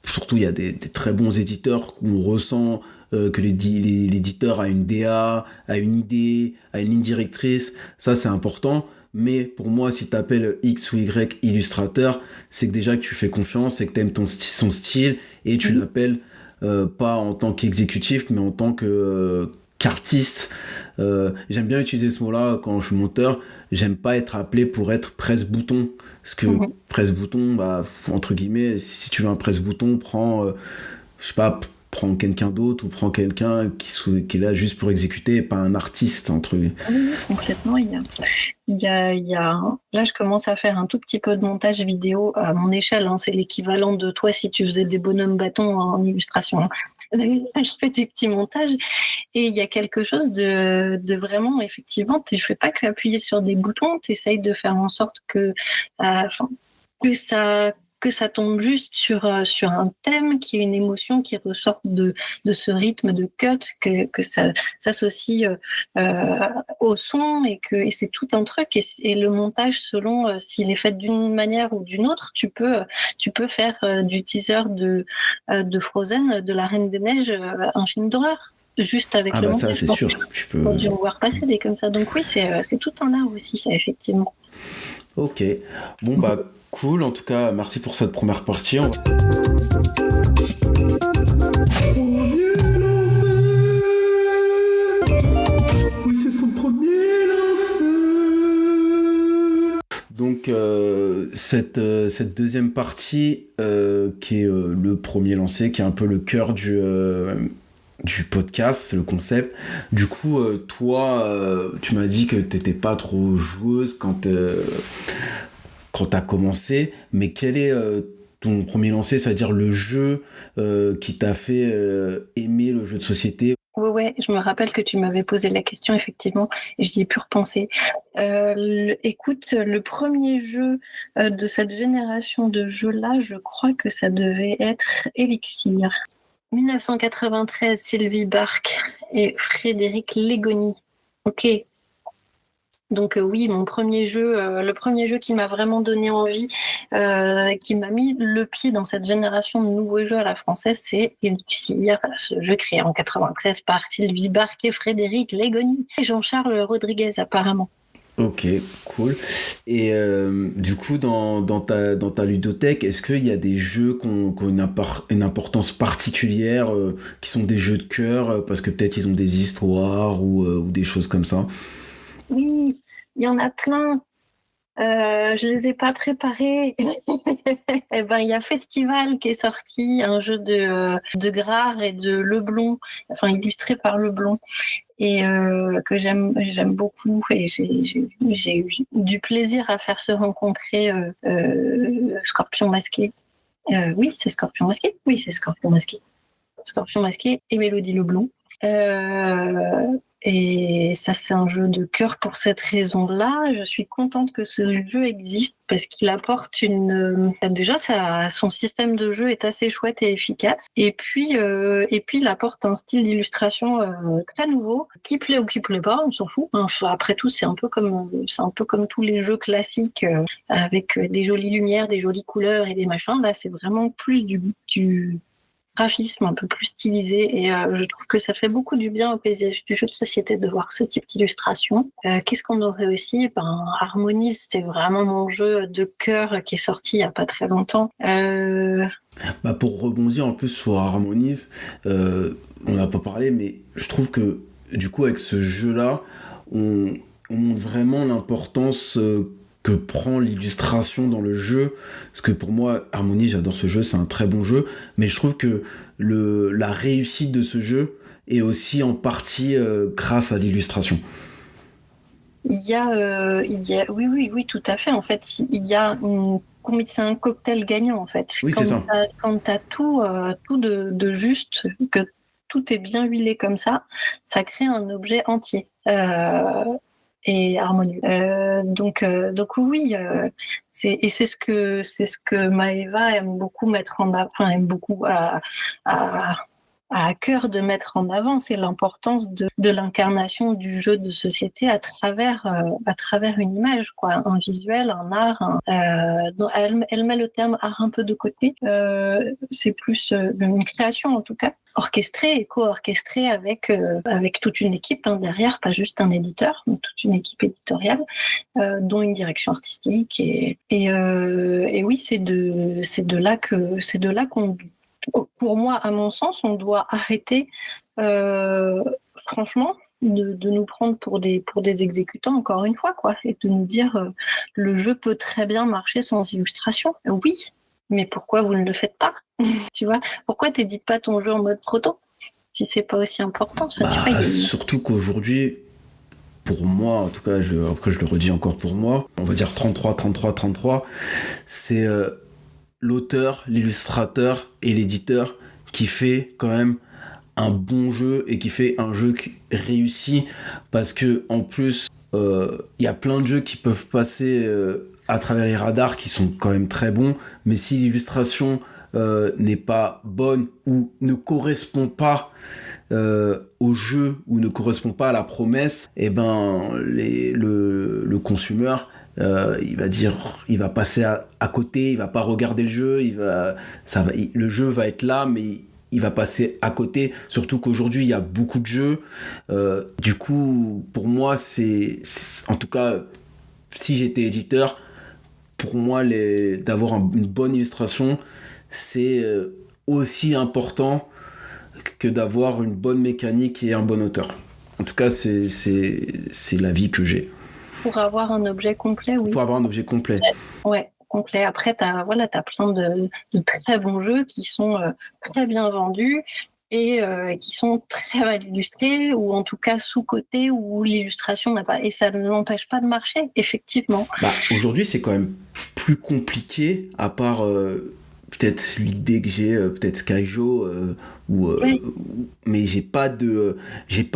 Speaker 1: surtout il y a des très bons éditeurs où on ressent que l'éditeur a une DA, a une idée, a une ligne directrice. Ça, c'est important. mais pour moi, si tu appelles X ou Y illustrateur, c'est que déjà que tu fais confiance, c'est que tu aimes son style, et tu l'appelles pas en tant qu'exécutif, mais en tant qu'artiste. J'aime bien utiliser ce mot-là quand je suis monteur. J'aime pas être appelé pour être presse-bouton. Parce que presse-bouton, bah, entre guillemets, si tu veux un presse-bouton, je sais pas, prends quelqu'un d'autre ou prends quelqu'un qui est là juste pour exécuter et pas un artiste, entre guillemets.
Speaker 2: Oui, complètement. Là, je commence à faire un tout petit peu de montage vidéo à mon échelle. C'est l'équivalent de toi si tu faisais des bonhommes bâtons en illustration. Je fais des petits montages et il y a quelque chose de vraiment, effectivement, je ne fais pas qu'appuyer sur des boutons, tu essayes de faire en sorte que ça tombe juste sur un thème, qui est une émotion qui ressorte de ce rythme de cut, que ça s'associe au son et c'est tout un truc. Et le montage, selon s'il est fait d'une manière ou d'une autre, tu peux faire du teaser de Frozen, de la Reine des Neiges, un film d'horreur. Juste avec le montage.
Speaker 1: Ça, c'est sûr.
Speaker 2: Tu peux dû en voir passer des comme ça. Donc oui, c'est tout un art aussi, ça, effectivement.
Speaker 1: Ok. Bon, cool. En tout cas, merci pour cette première partie. Oui, c'est son premier lancé. Donc, cette deuxième partie, qui est le premier lancé, qui est un peu le cœur du podcast, le concept. Du coup, toi, tu m'as dit que t'étais pas trop joueuse quand t'as commencé, mais quel est ton premier lancé, c'est-à-dire le jeu qui t'a fait aimer le jeu de société?
Speaker 2: Ouais, je me rappelle que tu m'avais posé la question, effectivement, et j'y ai pu repenser. Écoute, le premier jeu de cette génération de jeux-là, je crois que ça devait être Elixir. 1993, Sylvie Barque et Frédéric Legoni. Ok. Donc oui, le premier jeu qui m'a vraiment donné envie, qui m'a mis le pied dans cette génération de nouveaux jeux à la française, c'est Elixir, ce jeu créé en 93 par Sylvie Barque et Frédéric Legoni et Jean-Charles Rodriguez apparemment.
Speaker 1: Ok, cool. Et du coup, dans ta ludothèque, est-ce qu'il y a des jeux qui ont une importance particulière, qui sont des jeux de cœur, parce que peut-être ils ont des histoires ou des choses comme ça?
Speaker 2: Oui, il y en a plein. Je les ai pas préparés. Eh ben, il y a Festival qui est sorti, un jeu de Grard et de Leblon, enfin illustré par Leblon, et que j'aime beaucoup. Et j'ai eu du plaisir à faire se rencontrer Scorpion Masqué. Oui, c'est Scorpion Masqué. Oui, c'est Scorpion Masqué. Scorpion Masqué et Mélodie Leblon. Et ça, c'est un jeu de cœur pour cette raison-là. Je suis contente que ce jeu existe parce qu'il apporte déjà, son système de jeu est assez chouette et efficace. Et puis il apporte un style d'illustration très nouveau, qui plaît ou qui plaît pas, on s'en fout. Après tout, c'est un peu comme tous les jeux classiques avec des jolies lumières, des jolies couleurs et des machins. Là, c'est vraiment plus du graphisme un peu plus stylisé et je trouve que ça fait beaucoup du bien au paysage du jeu de société de voir ce type d'illustration. Qu'est-ce qu'on aurait aussi? Harmonise, c'est vraiment mon jeu de cœur qui est sorti il n'y a pas très longtemps.
Speaker 1: Pour rebondir en plus sur Harmonise, on n'a pas parlé, mais je trouve que du coup avec ce jeu-là, on montre vraiment l'importance que prend l'illustration dans le jeu, parce que pour moi, Harmony, j'adore ce jeu, c'est un très bon jeu, mais je trouve que la réussite de ce jeu est aussi en partie grâce à l'illustration.
Speaker 2: Oui, tout à fait. En fait, c'est un cocktail gagnant, en fait.
Speaker 1: Oui, c'est ça.
Speaker 2: Quand tu as tout de juste, que tout est bien huilé comme ça crée un objet entier. Et harmonieux. Donc oui, c'est ce que Maëva aime beaucoup mettre en avant, aime beaucoup à cœur de mettre en avant, c'est l'importance de l'incarnation du jeu de société à travers une image, quoi, un visuel, un art. Elle met le terme art un peu de côté. C'est plus une création en tout cas. orchestré et co-orchestré avec toute une équipe derrière, pas juste un éditeur, mais toute une équipe éditoriale, dont une direction artistique. Et oui, c'est de là qu'on, pour moi, à mon sens, on doit arrêter, franchement, de nous prendre pour des exécutants, encore une fois, quoi, et de nous dire le jeu peut très bien marcher sans illustration. Oui, mais pourquoi vous ne le faites pas? Tu vois, pourquoi t'édites pas ton jeu en mode proto si c'est pas aussi important?
Speaker 1: Surtout qu'aujourd'hui, pour moi, en tout cas, après je le redis encore pour moi, on va dire 33, c'est l'auteur, l'illustrateur et l'éditeur qui fait quand même un bon jeu et qui fait un jeu réussi, parce que en plus y a plein de jeux qui peuvent passer à travers les radars qui sont quand même très bons, mais si l'illustration n'est pas bonne ou ne correspond pas au jeu ou ne correspond pas à la promesse, et ben le consommateur il va passer à côté, il va pas regarder le jeu, le jeu va être là, mais il va passer à côté, surtout qu'aujourd'hui il y a beaucoup de jeux. Du coup, pour moi, en tout cas, si j'étais éditeur, pour moi, d'avoir une bonne illustration, c'est aussi important que d'avoir une bonne mécanique et un bon auteur. En tout cas, c'est l'avis que j'ai.
Speaker 2: Pour avoir un objet complet, oui.
Speaker 1: Pour avoir un objet complet.
Speaker 2: Ouais. Complet. Après, t'as plein de très bons jeux qui sont très bien vendus et qui sont très mal illustrés, ou en tout cas sous-cotés, où l'illustration n'a pas... Et ça ne l'empêche pas de marcher, effectivement.
Speaker 1: Aujourd'hui, c'est quand même plus compliqué, à part peut-être l'idée que j'ai, peut-être Skyjo, oui. Mais j'ai pas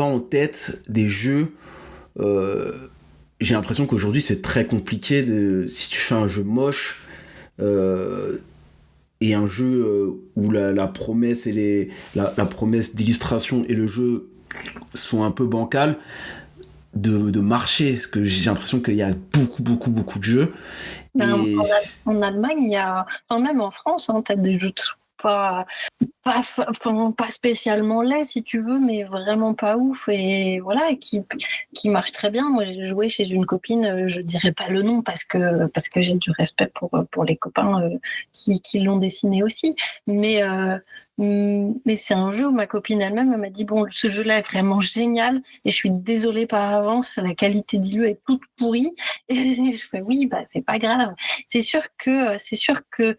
Speaker 1: en tête des jeux... j'ai l'impression qu'aujourd'hui c'est très compliqué si tu fais un jeu moche et un jeu où la promesse et la promesse d'illustration et le jeu sont un peu bancales, de marcher, parce que j'ai l'impression qu'il y a beaucoup de jeux.
Speaker 2: En Allemagne, il y a, enfin même en France, t'as des jeux pas spécialement laid, si tu veux, mais vraiment pas ouf, et voilà, qui marche très bien. Moi, j'ai joué chez une copine, je dirais pas le nom parce que j'ai du respect pour les copains qui l'ont dessiné aussi, mais c'est un jeu où ma copine elle-même elle m'a dit bon, ce jeu-là est vraiment génial et je suis désolée par avance, la qualité d'illu est toute pourrie. Et je fais oui, c'est pas grave. C'est sûr que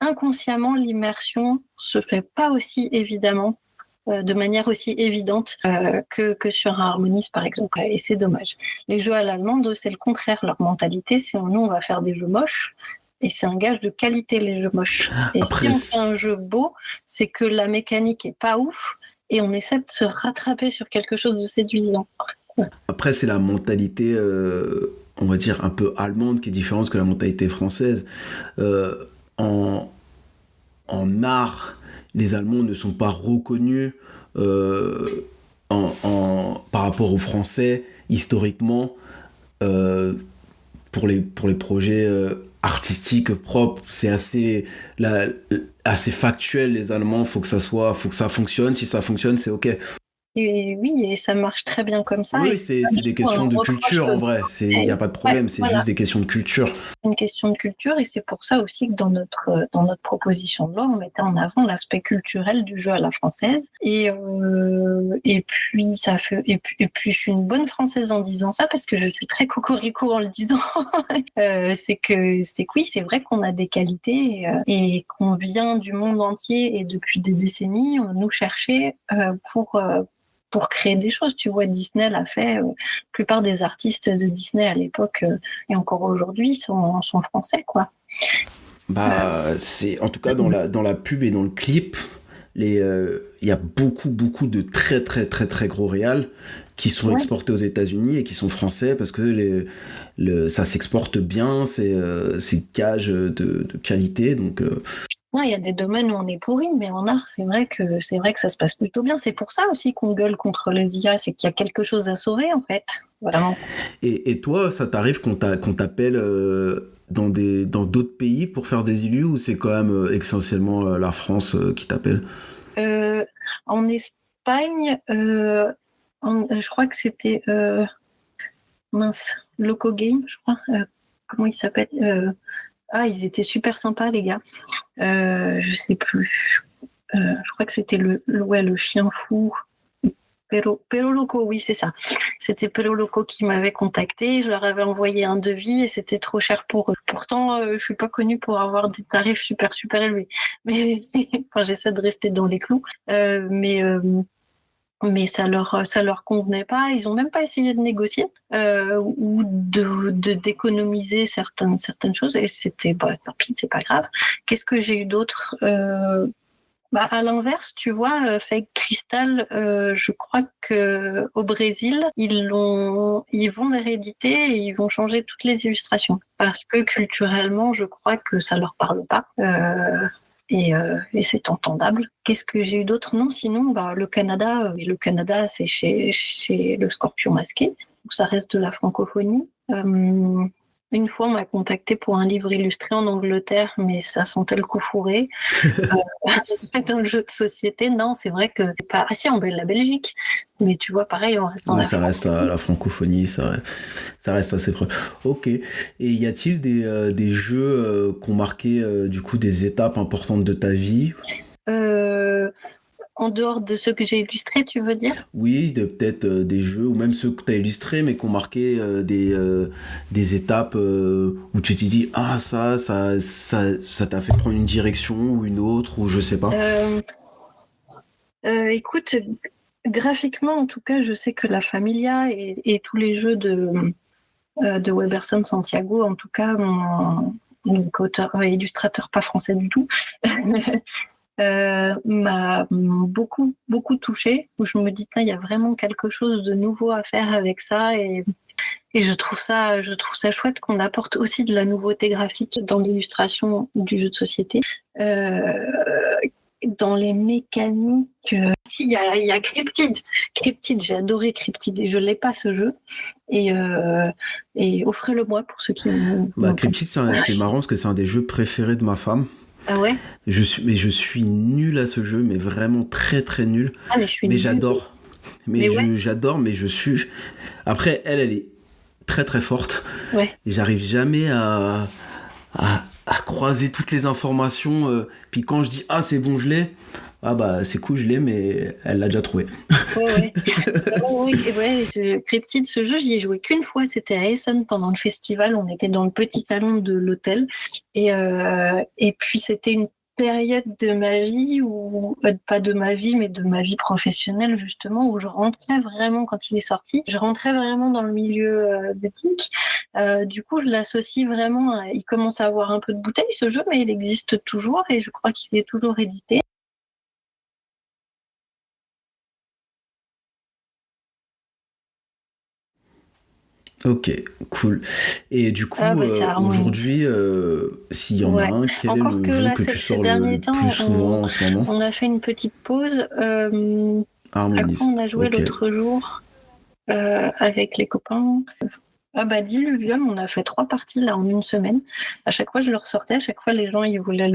Speaker 2: inconsciemment l'immersion se fait pas aussi évidemment, de manière aussi évidente que sur un Harmonix par exemple, et c'est dommage. Les jeux à l'allemande, c'est le contraire. Leur mentalité, c'est nous on va faire des jeux moches. Et c'est un gage de qualité, les jeux moches. Et après, si on fait un jeu beau, c'est que la mécanique est pas ouf et on essaie de se rattraper sur quelque chose de séduisant.
Speaker 1: Après, c'est la mentalité, on va dire, un peu allemande qui est différente que la mentalité française. En art, les Allemands ne sont pas reconnus par rapport aux Français, historiquement, pour les projets... artistique propre, c'est assez factuel. Les Allemands, faut que ça fonctionne. Si ça fonctionne, c'est ok.
Speaker 2: Et oui, et ça marche très bien comme ça.
Speaker 1: Oui, c'est des questions de culture en vrai. Il n'y a pas de problème, c'est juste des questions de culture.
Speaker 2: Une question de culture, et c'est pour ça aussi que dans notre proposition de loi, on mettait en avant l'aspect culturel du jeu à la française. Et puis je suis une bonne française en disant ça, parce que je suis très cocorico en le disant. c'est que oui, c'est vrai qu'on a des qualités et qu'on vient du monde entier et depuis des décennies nous chercher pour créer des choses. Tu vois, Disney l'a fait. La plupart des artistes de Disney à l'époque et encore aujourd'hui sont français, quoi.
Speaker 1: C'est en tout cas dans la pub et dans le clip, il y a beaucoup de très très très très gros réals qui sont exportés aux États-Unis et qui sont français, parce que ça s'exporte bien, c'est gage de qualité, donc.
Speaker 2: Il y a des domaines où on est pourri, mais en art, c'est vrai que ça se passe plutôt bien. C'est pour ça aussi qu'on gueule contre les IA, c'est qu'il y a quelque chose à sauver, en fait. Vraiment.
Speaker 1: Et toi, ça t'arrive qu'on t'appelle dans d'autres pays pour faire des illus, ou c'est quand même essentiellement la France qui t'appelle?
Speaker 2: En Espagne, je crois que c'était Loco Game, je crois. Comment il s'appelle ils étaient super sympas, les gars. Je sais plus. Je crois que c'était le chien fou. Pelo Loco, oui, c'est ça. C'était Pelo Loco qui m'avait contacté. Je leur avais envoyé un devis et c'était trop cher pour eux. Pourtant, je suis pas connue pour avoir des tarifs super, super élevés. Mais j'essaie de rester dans les clous. Mais ça leur convenait pas. Ils ont même pas essayé de négocier ou d'économiser certaines choses. Et c'était, tant pis, c'est pas grave. Qu'est-ce que j'ai eu d'autre à l'inverse, tu vois, Fake Crystal, je crois que au Brésil, ils vont les rééditer et ils vont changer toutes les illustrations parce que culturellement, je crois que ça leur parle pas. Et c'est entendable. Qu'est-ce que j'ai eu d'autre? Non, sinon, le Canada, c'est chez le Scorpion Masqué, donc ça reste de la francophonie. Une fois, on m'a contacté pour un livre illustré en Angleterre, mais ça sentait le coup fourré. Dans le jeu de société, non, c'est vrai que c'est pas... Ah si, la Belgique, mais tu vois, pareil, on reste dans
Speaker 1: ça reste la francophonie, ça reste assez proche. Ok. Et y a-t-il des jeux qui ont marqué du coup des étapes importantes de ta vie?
Speaker 2: En dehors de ceux que j'ai illustrés, tu veux dire?
Speaker 1: Oui, peut-être des jeux, ou même ceux que tu as illustrés, mais qui ont marqué des étapes où tu t'es dit, ça t'a fait prendre une direction ou une autre, ou je sais pas.
Speaker 2: Écoute, graphiquement, en tout cas, je sais que la Familia et tous les jeux de Weberson Santiago, en tout cas, mon illustrateur pas français du tout, m'a beaucoup, beaucoup touchée, où je me dis, il y a vraiment quelque chose de nouveau à faire avec ça, et je trouve ça chouette qu'on apporte aussi de la nouveauté graphique dans l'illustration du jeu de société. Dans les mécaniques, il y a Cryptid, j'ai adoré Cryptid, et je l'ai pas ce jeu, et offrez-le-moi pour ceux qui
Speaker 1: Cryptid, c'est marrant parce que c'est un des jeux préférés de ma femme.
Speaker 2: Ah ouais?
Speaker 1: Je suis nul à ce jeu, mais vraiment très très nul.
Speaker 2: Mais
Speaker 1: j'adore. J'adore, mais je suis... Après, elle est très très forte.
Speaker 2: Ouais.
Speaker 1: Et j'arrive jamais à croiser toutes les informations. Puis quand je dis, c'est bon, je l'ai. C'est cool, je l'ai, mais elle l'a déjà trouvé.
Speaker 2: Ouais. Cryptid, ce jeu, j'y ai joué qu'une fois, c'était à Essen pendant le festival. On était dans le petit salon de l'hôtel. Et puis, c'était une période de ma vie, pas de ma vie, mais de ma vie professionnelle, justement, où je rentrais vraiment, quand il est sorti, je rentrais vraiment dans le milieu de geek. Du coup, je l'associe vraiment il commence à avoir un peu de bouteille, ce jeu, mais il existe toujours et je crois qu'il est toujours édité.
Speaker 1: Ok, cool. Et du coup, aujourd'hui, s'il y en a un, quel est le jeu que tu sors le plus souvent en ce moment?
Speaker 2: On a fait une petite pause.
Speaker 1: Harmonise.
Speaker 2: On a joué l'autre jour avec les copains. Diluvium, on a fait 3 parties là en une semaine. À chaque fois, je le ressortais. À chaque fois, les gens ils voulaient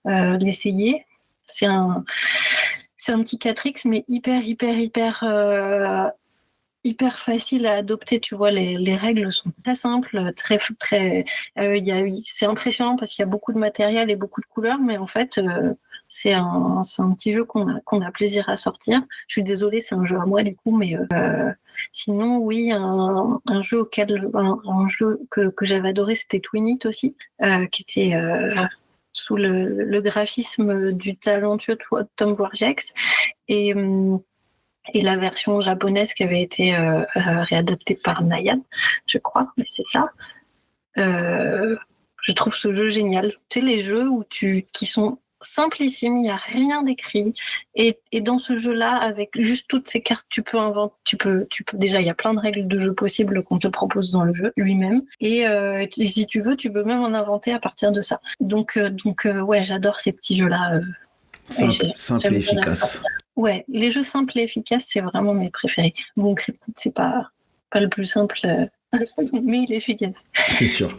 Speaker 2: l'essayer. C'est un petit 4X, mais hyper facile à adopter, tu vois, les règles sont très simples, c'est impressionnant parce qu'il y a beaucoup de matériel et beaucoup de couleurs, mais en fait, c'est un petit jeu qu'on a plaisir à sortir. Je suis désolée, c'est un jeu à moi du coup, mais sinon, oui, un jeu que j'avais adoré, c'était Twin It aussi, qui était sous le graphisme du talentueux Tom Warjex, et la version japonaise qui avait été réadaptée par Nayad, je crois, mais c'est ça. Je trouve ce jeu génial. Tu sais, les jeux qui sont simplissimes, il n'y a rien d'écrit. Et dans ce jeu-là, avec juste toutes ces cartes, tu peux inventer. Déjà, il y a plein de règles de jeu possibles qu'on te propose dans le jeu lui-même. Et si tu veux, tu peux même en inventer à partir de ça. Donc ouais, j'adore ces petits jeux-là.
Speaker 1: Simple et efficace.
Speaker 2: Ouais, les jeux simples et efficaces, c'est vraiment mes préférés. Bon, Cryptid, c'est pas le plus simple, mais il est efficace.
Speaker 1: C'est sûr.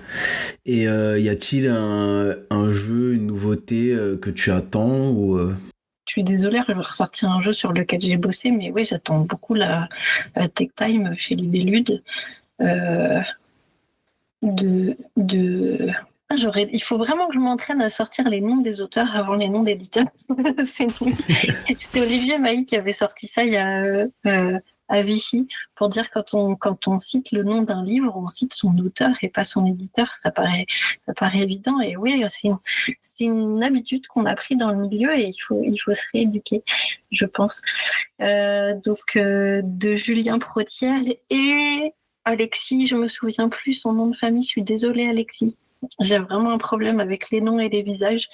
Speaker 1: Et y a-t-il un jeu, une nouveauté que tu attends ou
Speaker 2: Je suis désolée, je vais ressortir un jeu sur lequel j'ai bossé, mais oui, j'attends beaucoup la Tech Time chez Libellude. Il faut vraiment que je m'entraîne à sortir les noms des auteurs avant les noms d'éditeurs. C'était Olivier Mailly qui avait sorti ça il y a à Vichy pour dire quand on cite le nom d'un livre, on cite son auteur et pas son éditeur. Ça paraît évident. Et oui, c'est une habitude qu'on a pris dans le milieu et il faut se rééduquer, je pense. De Julien Protière et Alexis, je me souviens plus son nom de famille. Je suis désolée, Alexis. J'ai vraiment un problème avec les noms et les visages.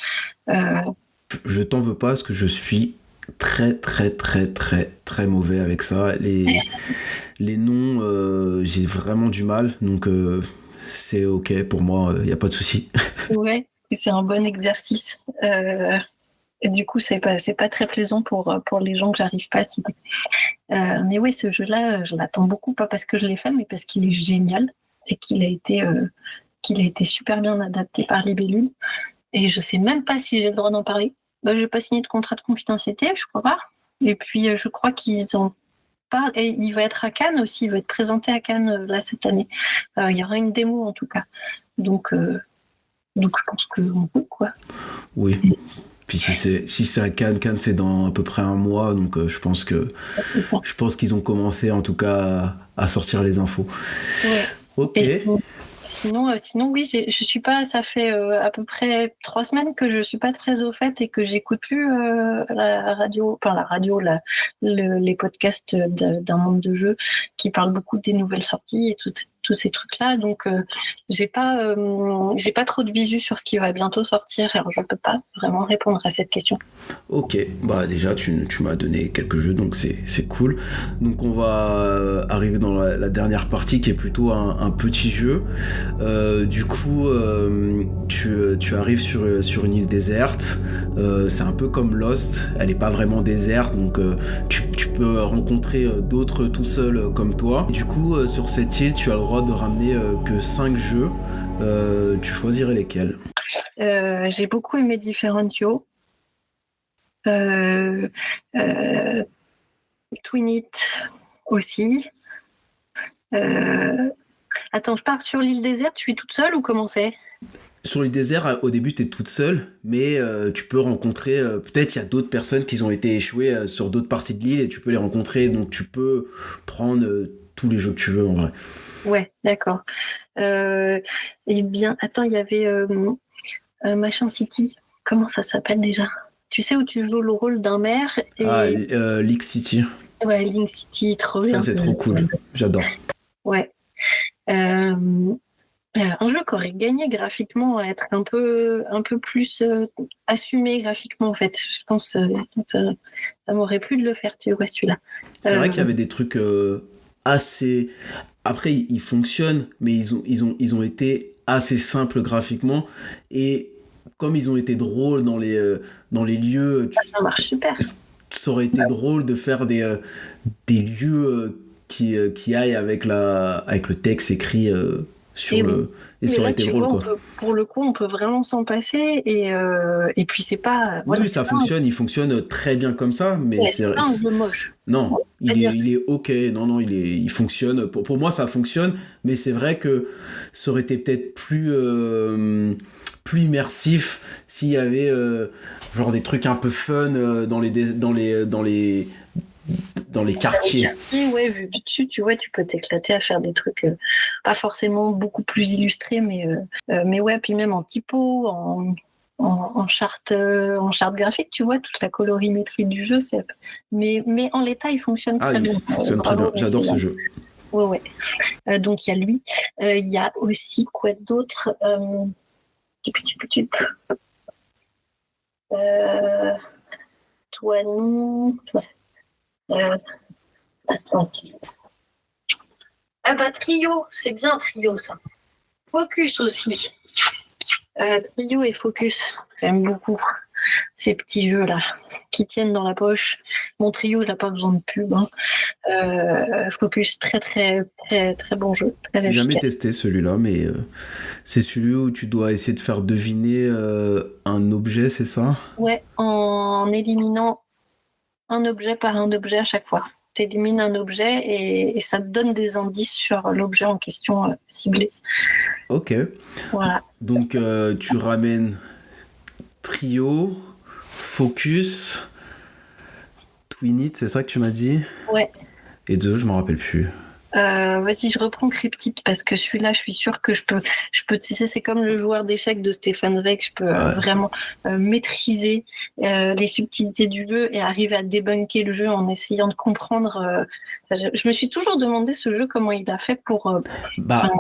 Speaker 1: Je t'en veux pas parce que je suis très très très très très mauvais avec ça. Les noms, j'ai vraiment du mal, donc c'est ok pour moi, y a pas de souci.
Speaker 2: Ouais, c'est un bon exercice. Et du coup, c'est pas très plaisant pour les gens que j'arrive pas à citer. Mais oui, ce jeu-là, je l'attends beaucoup, pas parce que je l'ai fait, mais parce qu'il est génial et qu'il a été super bien adapté par Libellule. Et je sais même pas si j'ai le droit d'en parler. Je n'ai pas signé de contrat de confidentialité, je crois pas. Et puis, je crois qu'ils en parlent. Et il va être à Cannes aussi, il va être présenté à Cannes là, cette année. Il y aura une démo en tout cas. Donc je pense qu'on peut, quoi.
Speaker 1: Oui. Puis si c'est à Cannes, c'est dans à peu près un mois, donc je pense qu'ils ont commencé en tout cas à sortir les infos.
Speaker 2: Ouais.
Speaker 1: Ok.
Speaker 2: Sinon, oui, je suis pas. Ça fait à peu près 3 semaines que je suis pas très au fait et que j'écoute plus les podcasts d'un monde de jeux qui parlent beaucoup des nouvelles sorties et tous ces trucs-là. Donc, j'ai pas trop de visu sur ce qui va bientôt sortir. Alors, je peux pas vraiment répondre à cette question.
Speaker 1: Ok, déjà tu m'as donné quelques jeux, donc c'est cool. Donc on va arriver dans la dernière partie qui est plutôt un petit jeu. Du coup, tu arrives sur une île déserte. C'est un peu comme Lost. Elle est pas vraiment déserte, donc tu peux rencontrer d'autres tout seul comme toi. Et du coup, sur cette île, tu as le droit de ramener que 5 jeux. Tu choisirais lesquels?
Speaker 2: J'ai beaucoup aimé Different You. Twin It aussi. Attends, je pars sur l'île déserte, je suis toute seule ou comment c'est?
Speaker 1: Sur l'île déserte, au début, tu es toute seule, mais tu peux rencontrer... peut-être il y a d'autres personnes qui ont été échouées sur d'autres parties de l'île et tu peux les rencontrer, donc tu peux prendre tous les jeux que tu veux en vrai.
Speaker 2: Ouais, d'accord. Eh bien, attends, il y avait Machin City. Comment ça s'appelle déjà? Tu sais, où tu joues le rôle d'un maire et...
Speaker 1: Link City.
Speaker 2: Ouais, Link City, trop bien.
Speaker 1: Ça, c'est trop cool. J'adore.
Speaker 2: Ouais. Un jeu qui aurait gagné graphiquement à être un peu plus assumé graphiquement, en fait. Je pense ça m'aurait plu de le faire, tu vois, celui-là.
Speaker 1: C'est vrai qu'il y avait des trucs assez... Après, ils fonctionnent, mais ils ont été assez simples graphiquement. Et comme ils ont été drôles dans les lieux...
Speaker 2: Ça marche super.
Speaker 1: Ça aurait été drôle de faire des lieux qui aillent avec le texte écrit sur le... Et ça aurait été drôle, quoi.
Speaker 2: Pour le coup, on peut vraiment s'en passer. Et puis, c'est pas...
Speaker 1: Oui, ça fonctionne. Il fonctionne très bien comme ça, mais
Speaker 2: c'est pas un jeu moche.
Speaker 1: Non, il est ok. Non, il fonctionne. Pour moi, ça fonctionne, mais c'est vrai que ça aurait été peut-être plus immersif s'il y avait genre des trucs un peu fun dans les quartiers.
Speaker 2: Ouais, vu du dessus, tu vois, tu peux t'éclater à faire des trucs pas forcément beaucoup plus illustrés, mais ouais, puis même en typo, en charte graphique, tu vois, toute la colorimétrie du jeu, mais en l'état, il fonctionne très bien.
Speaker 1: Il fonctionne très bien. J'adore ce jeu.
Speaker 2: Ouais. Donc il y a lui. Il y a aussi quoi d'autre? Toi non. Attends. Trio, c'est bien Trio ça. Focus aussi. Trio et Focus, j'aime beaucoup ces petits jeux là qui tiennent dans la poche. Mon Trio, il n'a pas besoin de pub. Focus, très très Très, très bon jeu, très
Speaker 1: J'ai jamais
Speaker 2: efficace.
Speaker 1: testé celui-là, mais c'est celui où tu dois essayer de faire deviner un objet, c'est ça?
Speaker 2: Ouais, en éliminant un objet par un objet à chaque fois. Tu élimines un objet et ça te donne des indices sur l'objet en question ciblé.
Speaker 1: Ok.
Speaker 2: Voilà.
Speaker 1: Donc tu ramènes trio, focus, twin it, c'est ça que tu m'as dit?
Speaker 2: Ouais.
Speaker 1: Et deux, je m'en rappelle plus.
Speaker 2: Vas-y, je reprends Cryptid parce que celui-là, je suis sûre que je peux, tu sais, c'est comme le joueur d'échecs de Stéphane Zweig, je peux
Speaker 1: Ouais.
Speaker 2: vraiment maîtriser les subtilités du jeu et arriver à débunker le jeu en essayant de comprendre. Je me suis toujours demandé ce jeu, comment il a fait pour.
Speaker 1: Bah,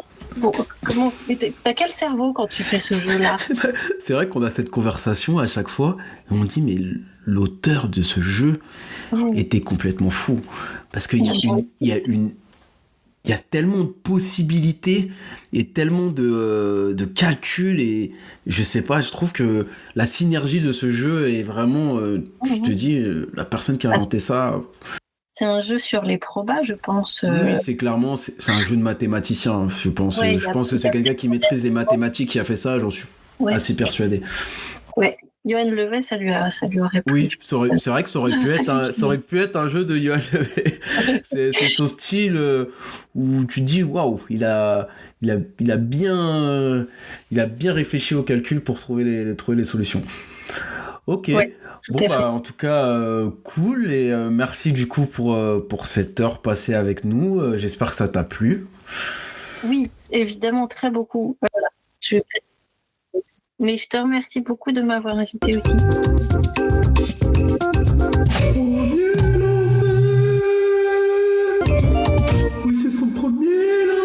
Speaker 2: T'as quel cerveau quand tu fais ce jeu-là?
Speaker 1: c'est vrai qu'on a cette conversation à chaque fois et on dit mais l'auteur de ce jeu était complètement fou parce qu'il y a tellement de possibilités et tellement de calculs et je sais pas, je trouve que la synergie de ce jeu est vraiment, je te dis, la personne qui a inventé ça.
Speaker 2: C'est un jeu sur les probas, je pense.
Speaker 1: Oui, c'est clairement, c'est un jeu de mathématicien, je pense.
Speaker 2: Ouais,
Speaker 1: Je pense que c'est quelqu'un qui maîtrise les mathématiques qui a fait ça, j'en suis assez persuadé.
Speaker 2: Ouais. Johan Levet, ça lui aurait plu.
Speaker 1: Oui, c'est vrai que ça aurait pu être un jeu de Johan Levet. c'est son style où tu te dis waouh, il a bien réfléchi au calcul pour trouver les solutions. Ok.
Speaker 2: Ouais,
Speaker 1: Bon bah en tout cas cool et merci du coup pour cette heure passée avec nous. J'espère que ça t'a plu.
Speaker 2: Oui, évidemment, très beaucoup. Voilà. Mais je te remercie beaucoup de m'avoir invité aussi.
Speaker 1: Oui, c'est son premier lancé.